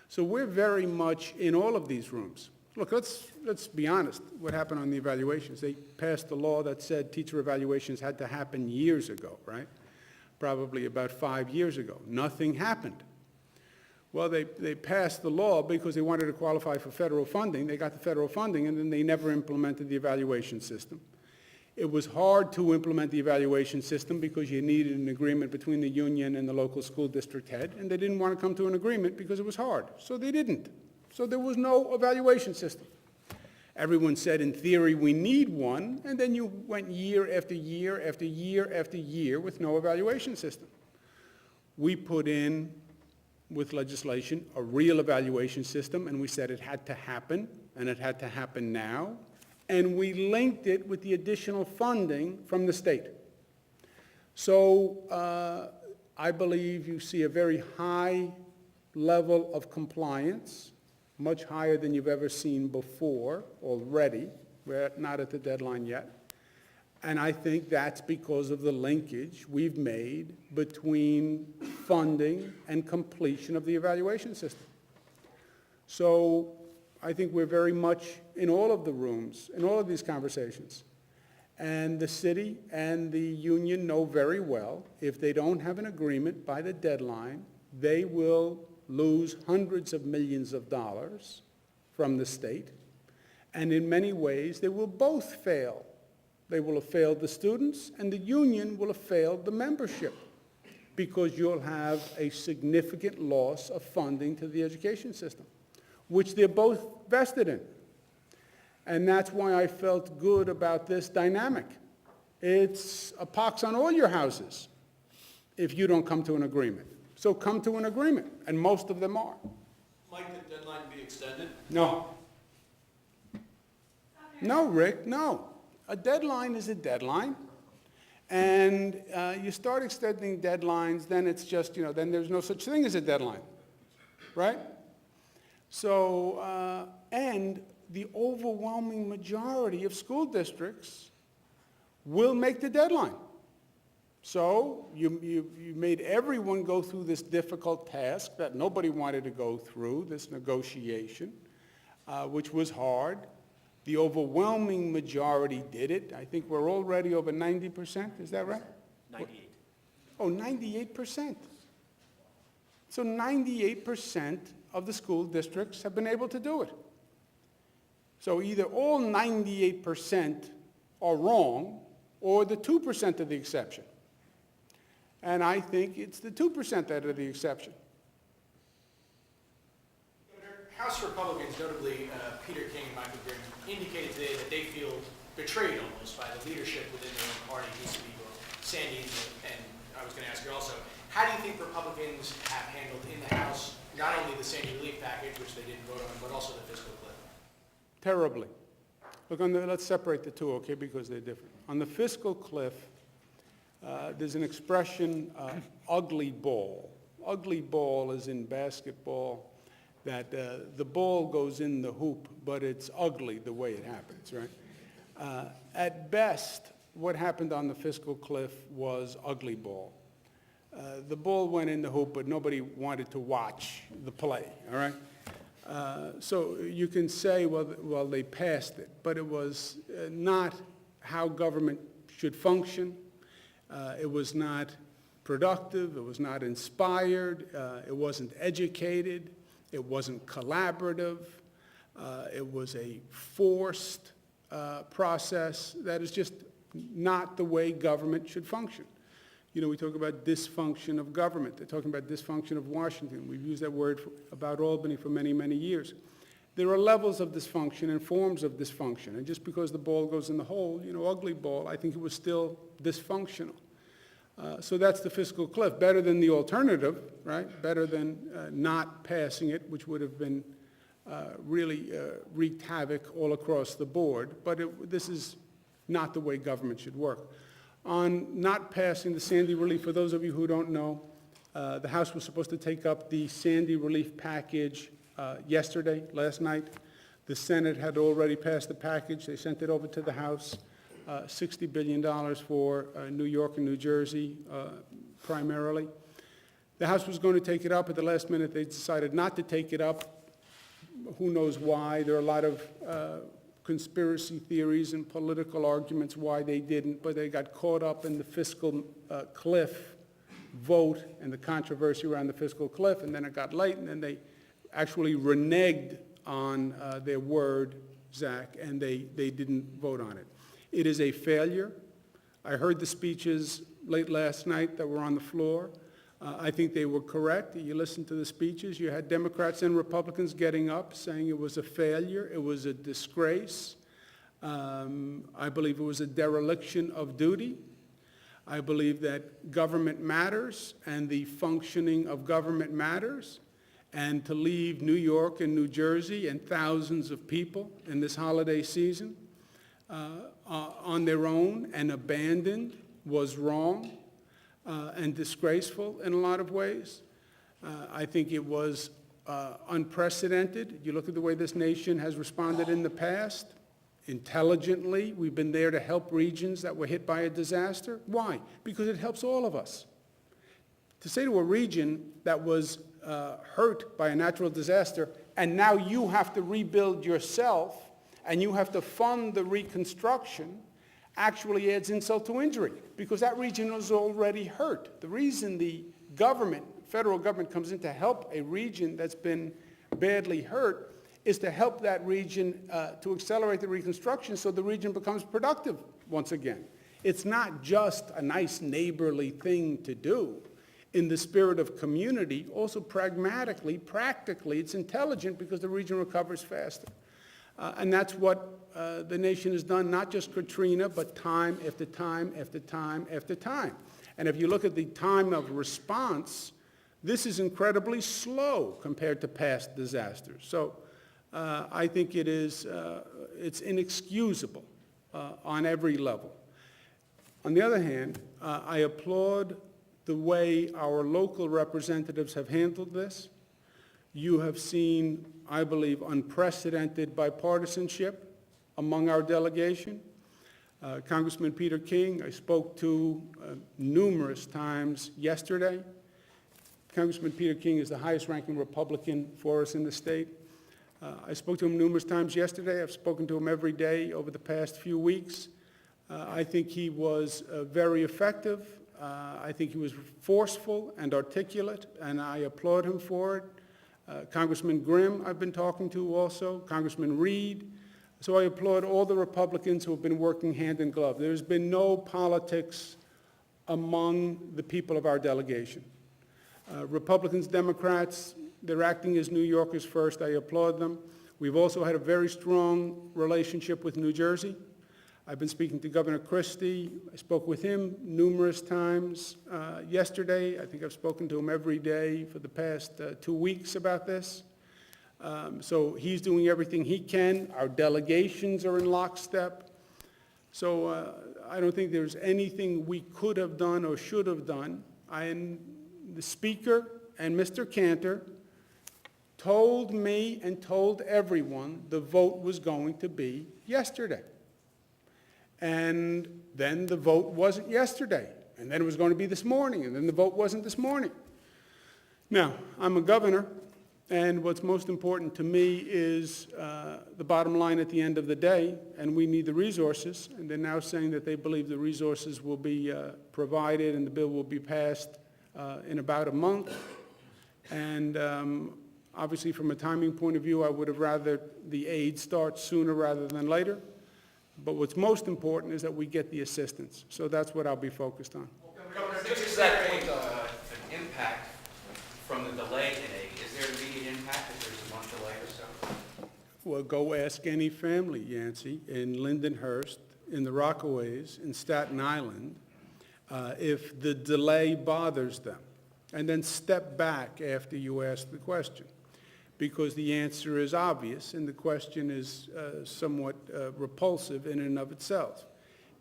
So we're very much in all of these rooms. Look, let's be honest, what happened on the evaluations. They passed a law that said teacher evaluations had to happen years ago, right? Probably about 5 years ago. Nothing happened. Well, they passed the law because they wanted to qualify for federal funding. They got the federal funding, and then they never implemented the evaluation system. It was hard to implement the evaluation system because you needed an agreement between the union and the local school district head, and they didn't want to come to an agreement because it was hard. So they didn't. So there was no evaluation system. Everyone said, in theory, we need one, and then you went year after year after year after year with no evaluation system. We put in, with legislation, a real evaluation system, and we said it had to happen, and it had to happen now, and we linked it with the additional funding from the state. So I believe you see a very high level of compliance, much higher than you've ever seen before already. We're not at the deadline yet. And I think that's because of the linkage we've made between funding and completion of the evaluation system. So I think we're very much in all of the rooms, in all of these conversations. And the city and the union know very well, if they don't have an agreement by the deadline, they will lose hundreds of millions of dollars from the state. And in many ways, they will both fail. They will have failed the students, and the union will have failed the membership, because you'll have a significant loss of funding to the education system, which they're both vested in. And that's why I felt good about this dynamic. It's a pox on all your houses if you don't come to an agreement. So come to an agreement, and most of them are. Might the deadline be extended? No. No, Rick, no. A deadline is a deadline, and you start extending deadlines, then it's just, then there's no such thing as a deadline, right? So, and the overwhelming majority of school districts will make the deadline. So you made everyone go through this difficult task that nobody wanted to go through, this negotiation, which was hard. The overwhelming majority did it. I think we're already over 90%, is that right? 98. Oh, 98%. So 98% of the school districts have been able to do it. So either all 98% are wrong, or the 2% are the exception. And I think it's the 2% that are the exception. House Republicans, notably Peter King and Michael Grimm, indicated today that they feel betrayed almost by the leadership within their own party, these people, Sandy, and I was going to ask you also, how do you think Republicans have handled in the House not only the Sandy relief package, which they didn't vote on, but also the fiscal cliff? Terribly. Look, let's separate the two, okay, because they're different. On the fiscal cliff, there's an expression, ugly ball. Ugly ball is in basketball, that the ball goes in the hoop, but it's ugly the way it happens, right? At best, what happened on the fiscal cliff was ugly ball. The ball went in the hoop, but nobody wanted to watch the play, all right? So you can say, well, they passed it, but it was not how government should function. It was not productive. It was not inspired. It wasn't educated. It wasn't collaborative. It was a forced process that is just not the way government should function. You know, we talk about dysfunction of government. They're talking about dysfunction of Washington. We've used that word about Albany for many, many years. There are levels of dysfunction and forms of dysfunction. And just because the ball goes in the hole, you know, ugly ball, I think it was still dysfunctional. So that's the fiscal cliff. Better than the alternative, right? Better than not passing it, which would have been really wreaked havoc all across the board. But this is not the way government should work. On not passing the Sandy relief, for those of you who don't know, the House was supposed to take up the Sandy relief package yesterday, last night. The Senate had already passed the package. They sent it over to the House, $60 billion for New York and New Jersey primarily. The House was going to take it up. At the last minute, they decided not to take it up. Who knows why? There are a lot of conspiracy theories and political arguments why they didn't, but they got caught up in the fiscal cliff vote and the controversy around the fiscal cliff, and then it got late, and then they actually reneged on their word, Zach, and they didn't vote on it. It is a failure. I heard the speeches late last night that were on the floor. I think they were correct. You listened to the speeches. You had Democrats and Republicans getting up saying it was a failure. It was a disgrace. I believe it was a dereliction of duty. I believe that government matters and the functioning of government matters. And to leave New York and New Jersey and thousands of people in this holiday season on their own and abandoned was wrong. And disgraceful in a lot of ways. I think it was unprecedented. You look at the way this nation has responded in the past, intelligently. We've been there to help regions that were hit by a disaster. Why? Because it helps all of us. To say to a region that was hurt by a natural disaster, and now you have to rebuild yourself, and you have to fund the reconstruction, actually adds insult to injury, because that region was already hurt. The reason the government, federal government, comes in to help a region that's been badly hurt is to help that region to accelerate the reconstruction so the region becomes productive once again. It's not just a nice neighborly thing to do. In the spirit of community, also pragmatically, practically, it's intelligent because the region recovers faster. And that's what the nation has done, not just Katrina, but time after time after time after time. And if you look at the time of response, this is incredibly slow compared to past disasters. So I think it's inexcusable on every level. On the other hand, I applaud the way our local representatives have handled this. You have seen, I believe, unprecedented bipartisanship among our delegation. Congressman Peter King, I spoke to numerous times yesterday. Congressman Peter King is the highest-ranking Republican for us in the state. I spoke to him numerous times yesterday. I've spoken to him every day over the past few weeks. I think he was very effective. I think he was forceful and articulate, and I applaud him for it. Congressman Grimm I've been talking to also, Congressman Reed. So I applaud all the Republicans who have been working hand in glove. There's been no politics among the people of our delegation. Republicans, Democrats, They're acting as New Yorkers first. I applaud them. We've also had a very strong relationship with New Jersey. I've been speaking to Governor Christie. I spoke with him numerous times yesterday. I think I've spoken to him every day for the past 2 weeks about this. So he's doing everything he can. Our delegations are in lockstep. So I don't think there's anything we could have done or should have done. The Speaker and Mr. Cantor told me and told everyone the vote was going to be yesterday. And then the vote wasn't yesterday. And then it was going to be this morning, and then the vote wasn't this morning. Now, I'm a governor, and what's most important to me is the bottom line at the end of the day, and we need the resources. And they're now saying that they believe the resources will be provided and the bill will be passed in about a month. And obviously, from a timing point of view, I would have rather the aid start sooner rather than later. But what's most important is that we get the assistance. So that's what I'll be focused on. Governor, just to that point, an impact from the delay in aid, is there an immediate impact if there's a month delay or so? Well, go ask any family, Yancey, in Lindenhurst, in the Rockaways, in Staten Island, if the delay bothers them. And then step back after you ask the question, because the answer is obvious and the question is somewhat repulsive in and of itself.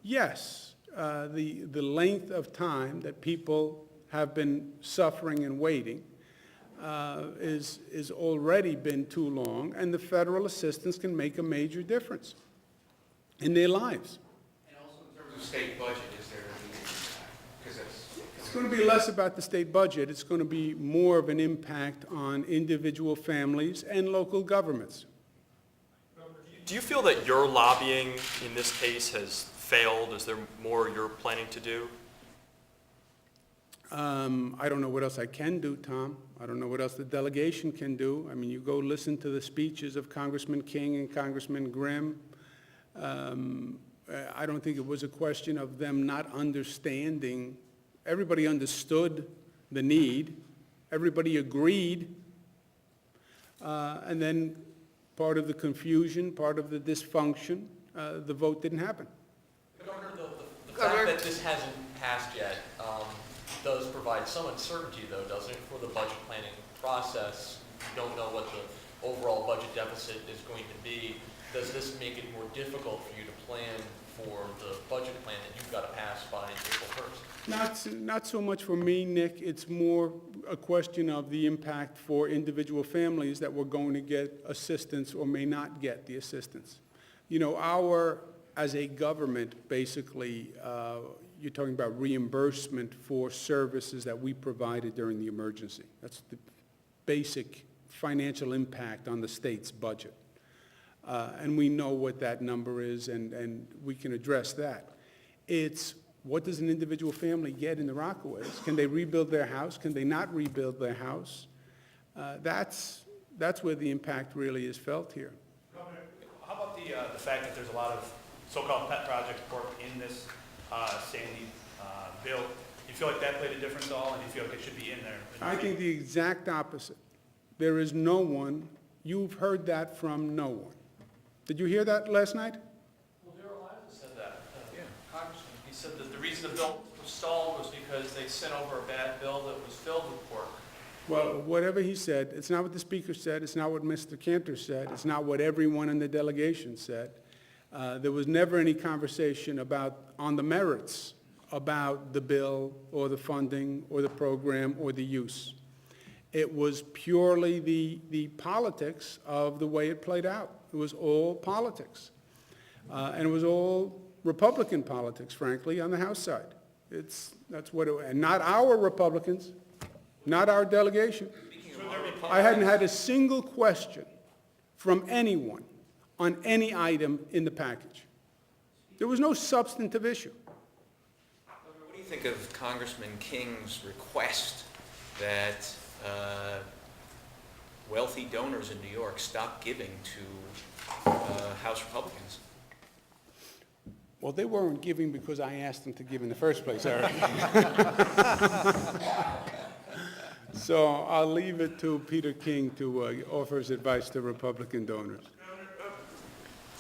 Yes, the length of time that people have been suffering and waiting is already been too long, and the federal assistance can make a major difference in their lives. And also in terms of state budget, is there an impact? Because It's going to be less about the state budget. It's going to be more of an impact on individual families and local governments. Do you feel that your lobbying in this case has failed? Is there more you're planning to do? I don't know what else I can do, Tom. I don't know what else the delegation can do. I mean, you go listen to the speeches of Congressman King and Congressman Grimm. I don't think it was a question of them not understanding. Everybody understood the need. Everybody agreed. And then part of the confusion, part of the dysfunction, the vote didn't happen. Governor, the fact that this hasn't passed yet does provide some uncertainty, though, doesn't it, for the budget planning process? You don't know what the overall budget deficit is going to be. Does this make it more difficult for you to plan for the budget plan that you've got to pass by April 1st? Not so much for me, Nick. It's more a question of the impact for individual families that were going to get assistance or may not get the assistance. You know, as a government, basically, you're talking about reimbursement for services that we provided during the emergency. That's the basic financial impact on the state's budget. And we know what that number is, and we can address that. It's what does an individual family get in the Rockaways? Can they rebuild their house? Can they not rebuild their house? That's where the impact really is felt here. Governor, how about the fact that there's a lot of so-called pet project work in this Sandy bill? Do you feel like that played a difference at all, and do you feel like it should be in there? I think the exact opposite. There is no one, you've heard that from no one. Did you hear that last night? Well, Darrell Ivey said that. Congressman, he said that the reason the bill was stalled was because they sent over a bad bill that was filled with pork. Well, whatever he said, it's not what the Speaker said, it's not what Mr. Cantor said, it's not what everyone in the delegation said. There was never any conversation on the merits about the bill or the funding or the program or the use. It was purely the politics of the way it played out. It was all politics. And it was all Republican politics, frankly, on the House side. That's what it was. And not our Republicans, not our delegation. I hadn't had a single question from anyone on any item in the package. There was no substantive issue. What do you think of Congressman King's request that wealthy donors in New York stop giving to House Republicans? Well, they weren't giving because I asked them to give in the first place, Eric. So I'll leave it to Peter King to offer his advice to Republican donors.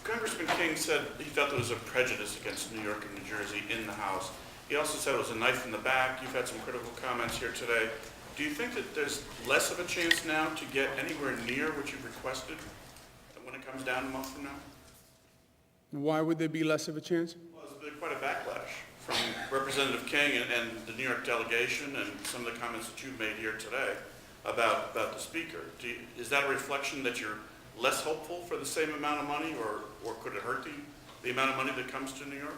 Congressman King said he felt there was a prejudice against New York and New Jersey in the House. He also said it was a knife in the back. You've had some critical comments here today. Do you think that there's less of a chance now to get anywhere near what you've requested when it comes down a month from now? Why would there be less of a chance? Well, there's been quite a backlash from Representative King and the New York delegation and some of the comments that you've made here today about the speaker. Is that a reflection that you're less hopeful for the same amount of money, or could it hurt the amount of money that comes to New York?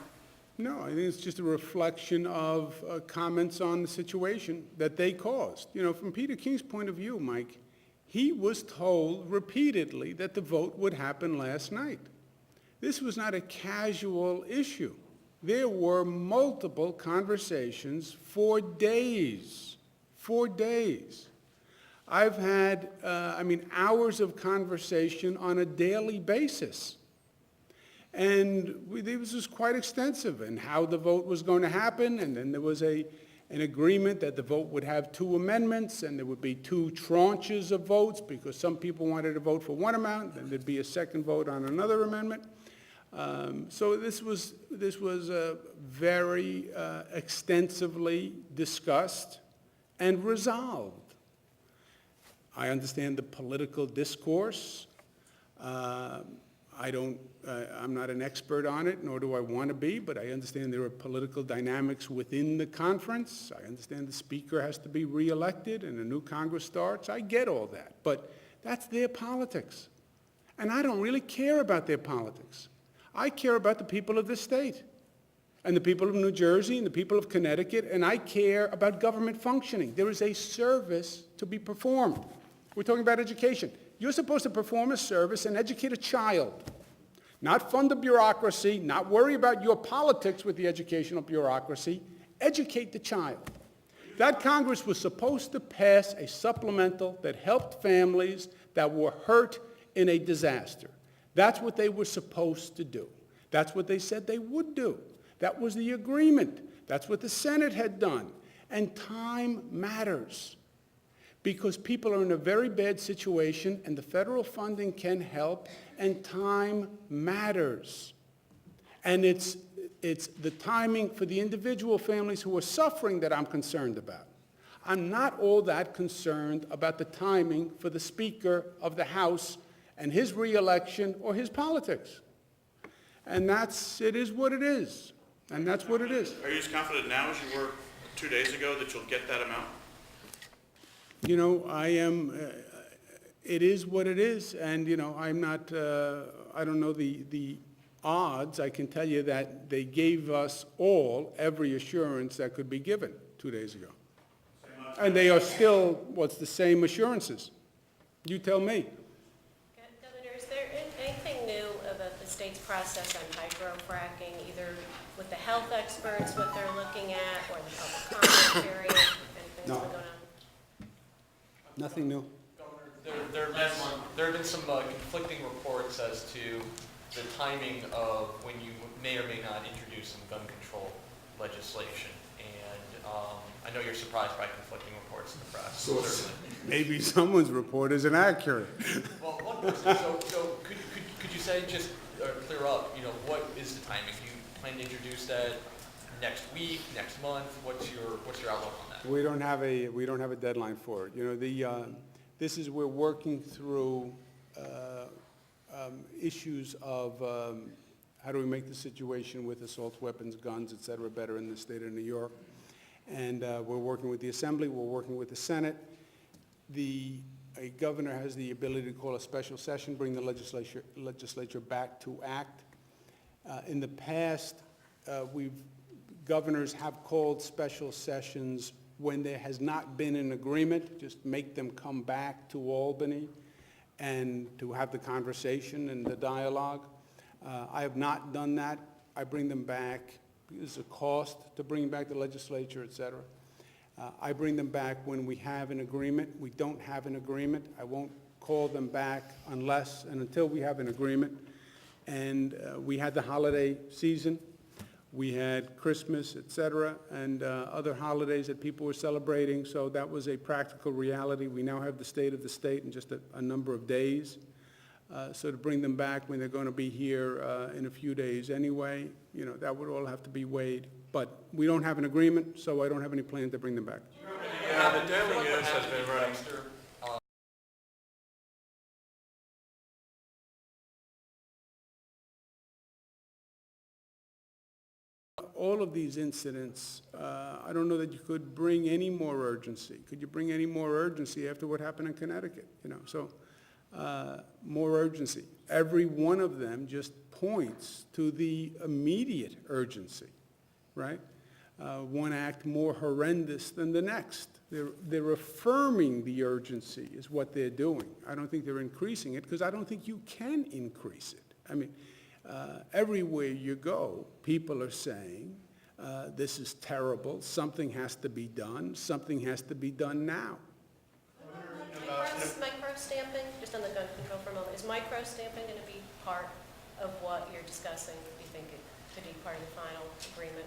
No, I think it's just a reflection of comments on the situation that they caused. You know, from Peter King's point of view, Mike, he was told repeatedly that the vote would happen last night. This was not a casual issue. There were multiple conversations for days. I've had, hours of conversation on a daily basis. And this was quite extensive in how the vote was going to happen, and then there was an agreement that the vote would have 2 amendments, and there would be 2 tranches of votes, because some people wanted to vote for one amount, then there'd be a second vote on another amendment. So this was very extensively discussed and resolved. I understand the political discourse. I'm not an expert on it, nor do I want to be, but I understand there are political dynamics within the conference. I understand the speaker has to be reelected and a new Congress starts. I get all that, but that's their politics. And I don't really care about their politics. I care about the people of this state and the people of New Jersey and the people of Connecticut, and I care about government functioning. There is a service to be performed. We're talking about education. You're supposed to perform a service and educate a child, not fund the bureaucracy, not worry about your politics with the educational bureaucracy. Educate the child. That Congress was supposed to pass a supplemental that helped families that were hurt in a disaster. That's what they were supposed to do. That's what they said they would do. That was the agreement. That's what the Senate had done. And time matters, because people are in a very bad situation, and the federal funding can help, and time matters. And it's the timing for the individual families who are suffering that I'm concerned about. I'm not all that concerned about the timing for the Speaker of the House and his reelection or his politics. And it is what it is. And that's what it is. Are you as confident now as you were 2 days ago that you'll get that amount? You know, I am, it is what it is, and, you know, I'm not, I don't know the odds. I can tell you that they gave us all every assurance that could be given 2 days ago. And they are still, what's the same assurances? You tell me. Governor, is there anything new about the state's process on hydrofracking, either with the health experts, what they're looking at, or the public comment period? Anything's No. been going on? Nothing new. Governor, there have been some conflicting reports as to the timing of when you may or may not introduce some gun control legislation. And I know you're surprised by conflicting reports in the press, certainly. Maybe someone's report is inaccurate. Well, one person, so could you say, just clear up, you know, what is the timing? Do you plan to introduce that next week, next month? What's your outlook on that? We don't have a deadline for it. You know, this is, we're working through issues of how do we make the situation with assault weapons, guns, et cetera, better in the state of New York. And we're working with the Assembly, we're working with the Senate. A governor has the ability to call a special session, bring the legislature back to act. In the past, governors have called special sessions when there has not been an agreement, just make them come back to Albany and to have the conversation and the dialogue. I have not done that. I bring them back. There's a cost to bring back the legislature, et cetera. I bring them back when we have an agreement. We don't have an agreement. I won't call them back unless and until we have an agreement. And we had the holiday season. We had Christmas, et cetera, and other holidays that people were celebrating, so that was a practical reality. We now have the state of the state in just a number of days. So to bring them back when they're going to be here in a few days anyway, you know, that would all have to be weighed. But we don't have an agreement, so I don't have any plan to bring them back. The Daily News has been running. All of these incidents, I don't know that you could bring any more urgency. Could you bring any more urgency after what happened in Connecticut? You know, so more urgency. Every one of them just points to the immediate urgency, right? One act more horrendous than the next. They're affirming the urgency is what they're doing. I don't think they're increasing it because I don't think you can increase it. I mean, everywhere you go, people are saying, this is terrible, something has to be done now. Micro-stamping, just on the gun control for a moment, is micro-stamping going to be part of what you're discussing? Do you think it could be part of the final agreement?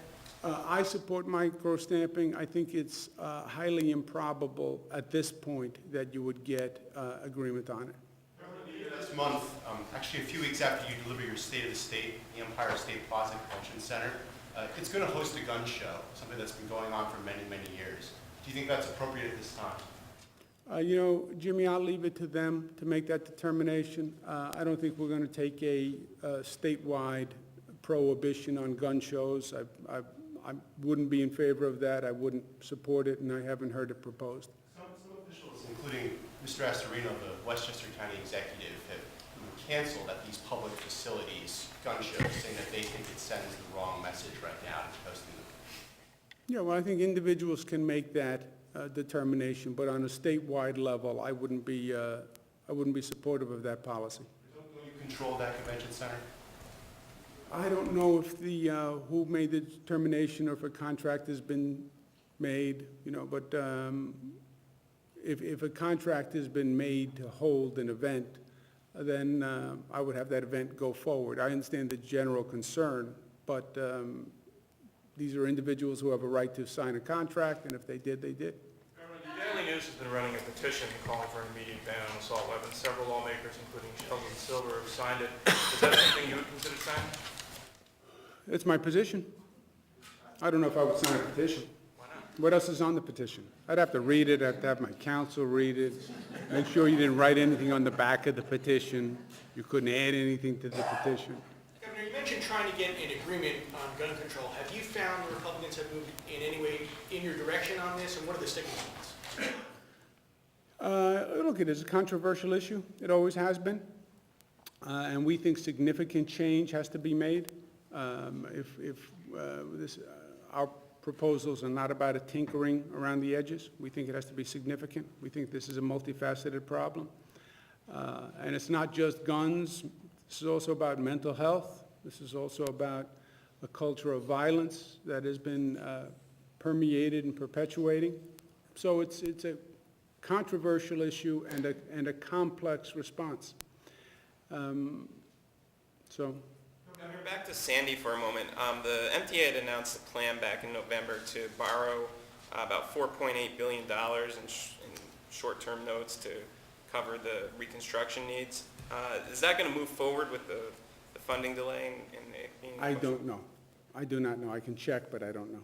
I support micro-stamping. I think it's highly improbable at this point that you would get agreement on it. This month, actually a few weeks after you deliver your State of the State, the Empire State Plaza Convention Center, it's going to host a gun show, something that's been going on for many, many years. Do you think that's appropriate at this time? You know, Jimmy, I'll leave it to them to make that determination. I don't think we're going to take a statewide prohibition on gun shows. I wouldn't be in favor of that. I wouldn't support it, and I haven't heard it proposed. Some officials, including Mr. Astorino, the Westchester County executive, have canceled at these public facilities gun shows, saying that they think it sends the wrong message right now to hosting them. Yeah, well, I think individuals can make that determination, but on a statewide level, I wouldn't be supportive of that policy. Don't you control that convention center? I don't know if who made the determination or if a contract has been made, you know, but if a contract has been made to hold an event, then I would have that event go forward. I understand the general concern, but these are individuals who have a right to sign a contract, and if they did, they did. The Daily News has been running a petition calling for an immediate ban on assault weapons. Several lawmakers, including Sheldon Silver, have signed it. Is that something you would consider signing? It's my position. I don't know if I would sign a petition. Why not? What else is on the petition? I'd have to read it, I'd have to have my counsel read it, make sure you didn't write anything on the back of the petition, you couldn't add anything to the petition. Governor, you mentioned trying to get an agreement on gun control. Have you found the Republicans have moved in any way in your direction on this, and what are the sticking points? Look, it is a controversial issue. It always has been. And we think significant change has to be made. Our proposals are not about a tinkering around the edges. We think it has to be significant. We think this is a multifaceted problem. And it's not just guns. This is also about mental health. This is also about a culture of violence that has been permeated and perpetuating. So it's a controversial issue and a complex response. Governor, back to Sandy for a moment. The MTA had announced a plan back in November to borrow about $4.8 billion in short-term notes to cover the reconstruction needs. Is that going to move forward with the funding delay? I don't know. I do not know. I can check, but I don't know.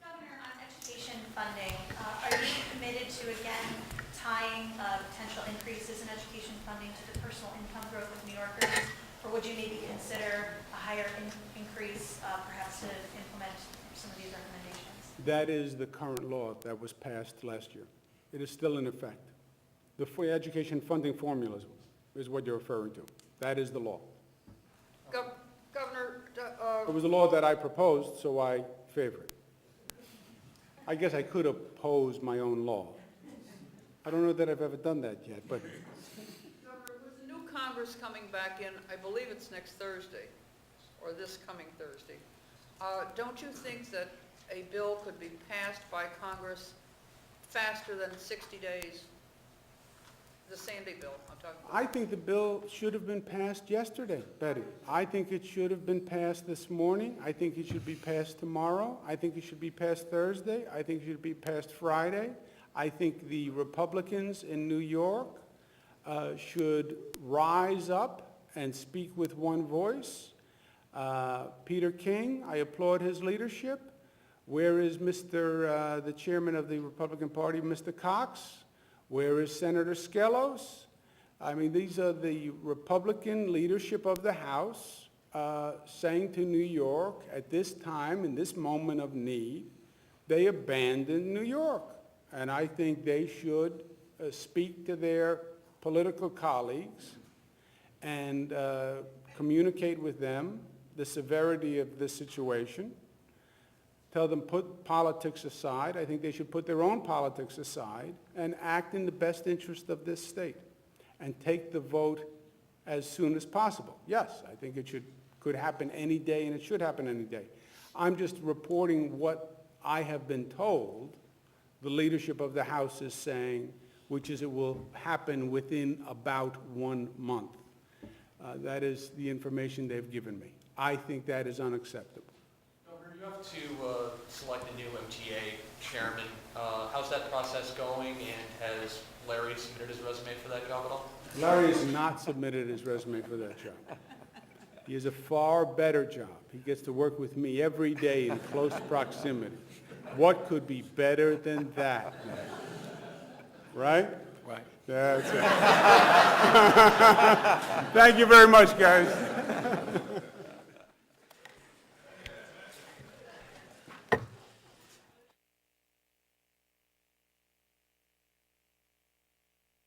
Governor, on education funding, are you committed to, again, tying potential increases in education funding to the personal income growth of New Yorkers? Or would you maybe consider a higher increase, perhaps to implement some of these recommendations? That is the current law that was passed last year. It is still in effect. The free education funding formula is what you're referring to. That is the law. Governor, It was a law that I proposed, so I favor it. I guess I could oppose my own law. I don't know that I've ever done that yet, but Governor, with the new Congress coming back in, I believe it's next Thursday, or this coming Thursday, don't you think that a bill could be passed by Congress faster than 60 days? the Sandy bill, I'm talking about. I think the bill should have been passed yesterday, Betty. I think it should have been passed this morning. I think it should be passed tomorrow. I think it should be passed Thursday. I think it should be passed Friday. I think the Republicans in New York should rise up and speak with one voice. Peter King, I applaud his leadership. Where is the chairman of the Republican Party, Mr. Cox? Where is Senator Skelos? I mean, these are the Republican leadership of the House saying to New York at this time, in this moment of need, they abandoned New York. And I think they should speak to their political colleagues and communicate with them the severity of this situation. Tell them put politics aside. I think they should put their own politics aside and act in the best interest of this state and take the vote as soon as possible. Yes, I think it could happen any day, and it should happen any day. I'm just reporting what I have been told the leadership of the House is saying, which is it will happen within about 1 month. That is the information they've given me. I think that is unacceptable. Governor, you have to select a new MTA chairman. How's that process going, and has Larry submitted his resume for that job at all? Larry has not submitted his resume for that job. He has a far better job. He gets to work with me every day in close proximity. What could be better than that? Right? Right. That's it. Thank you very much, guys.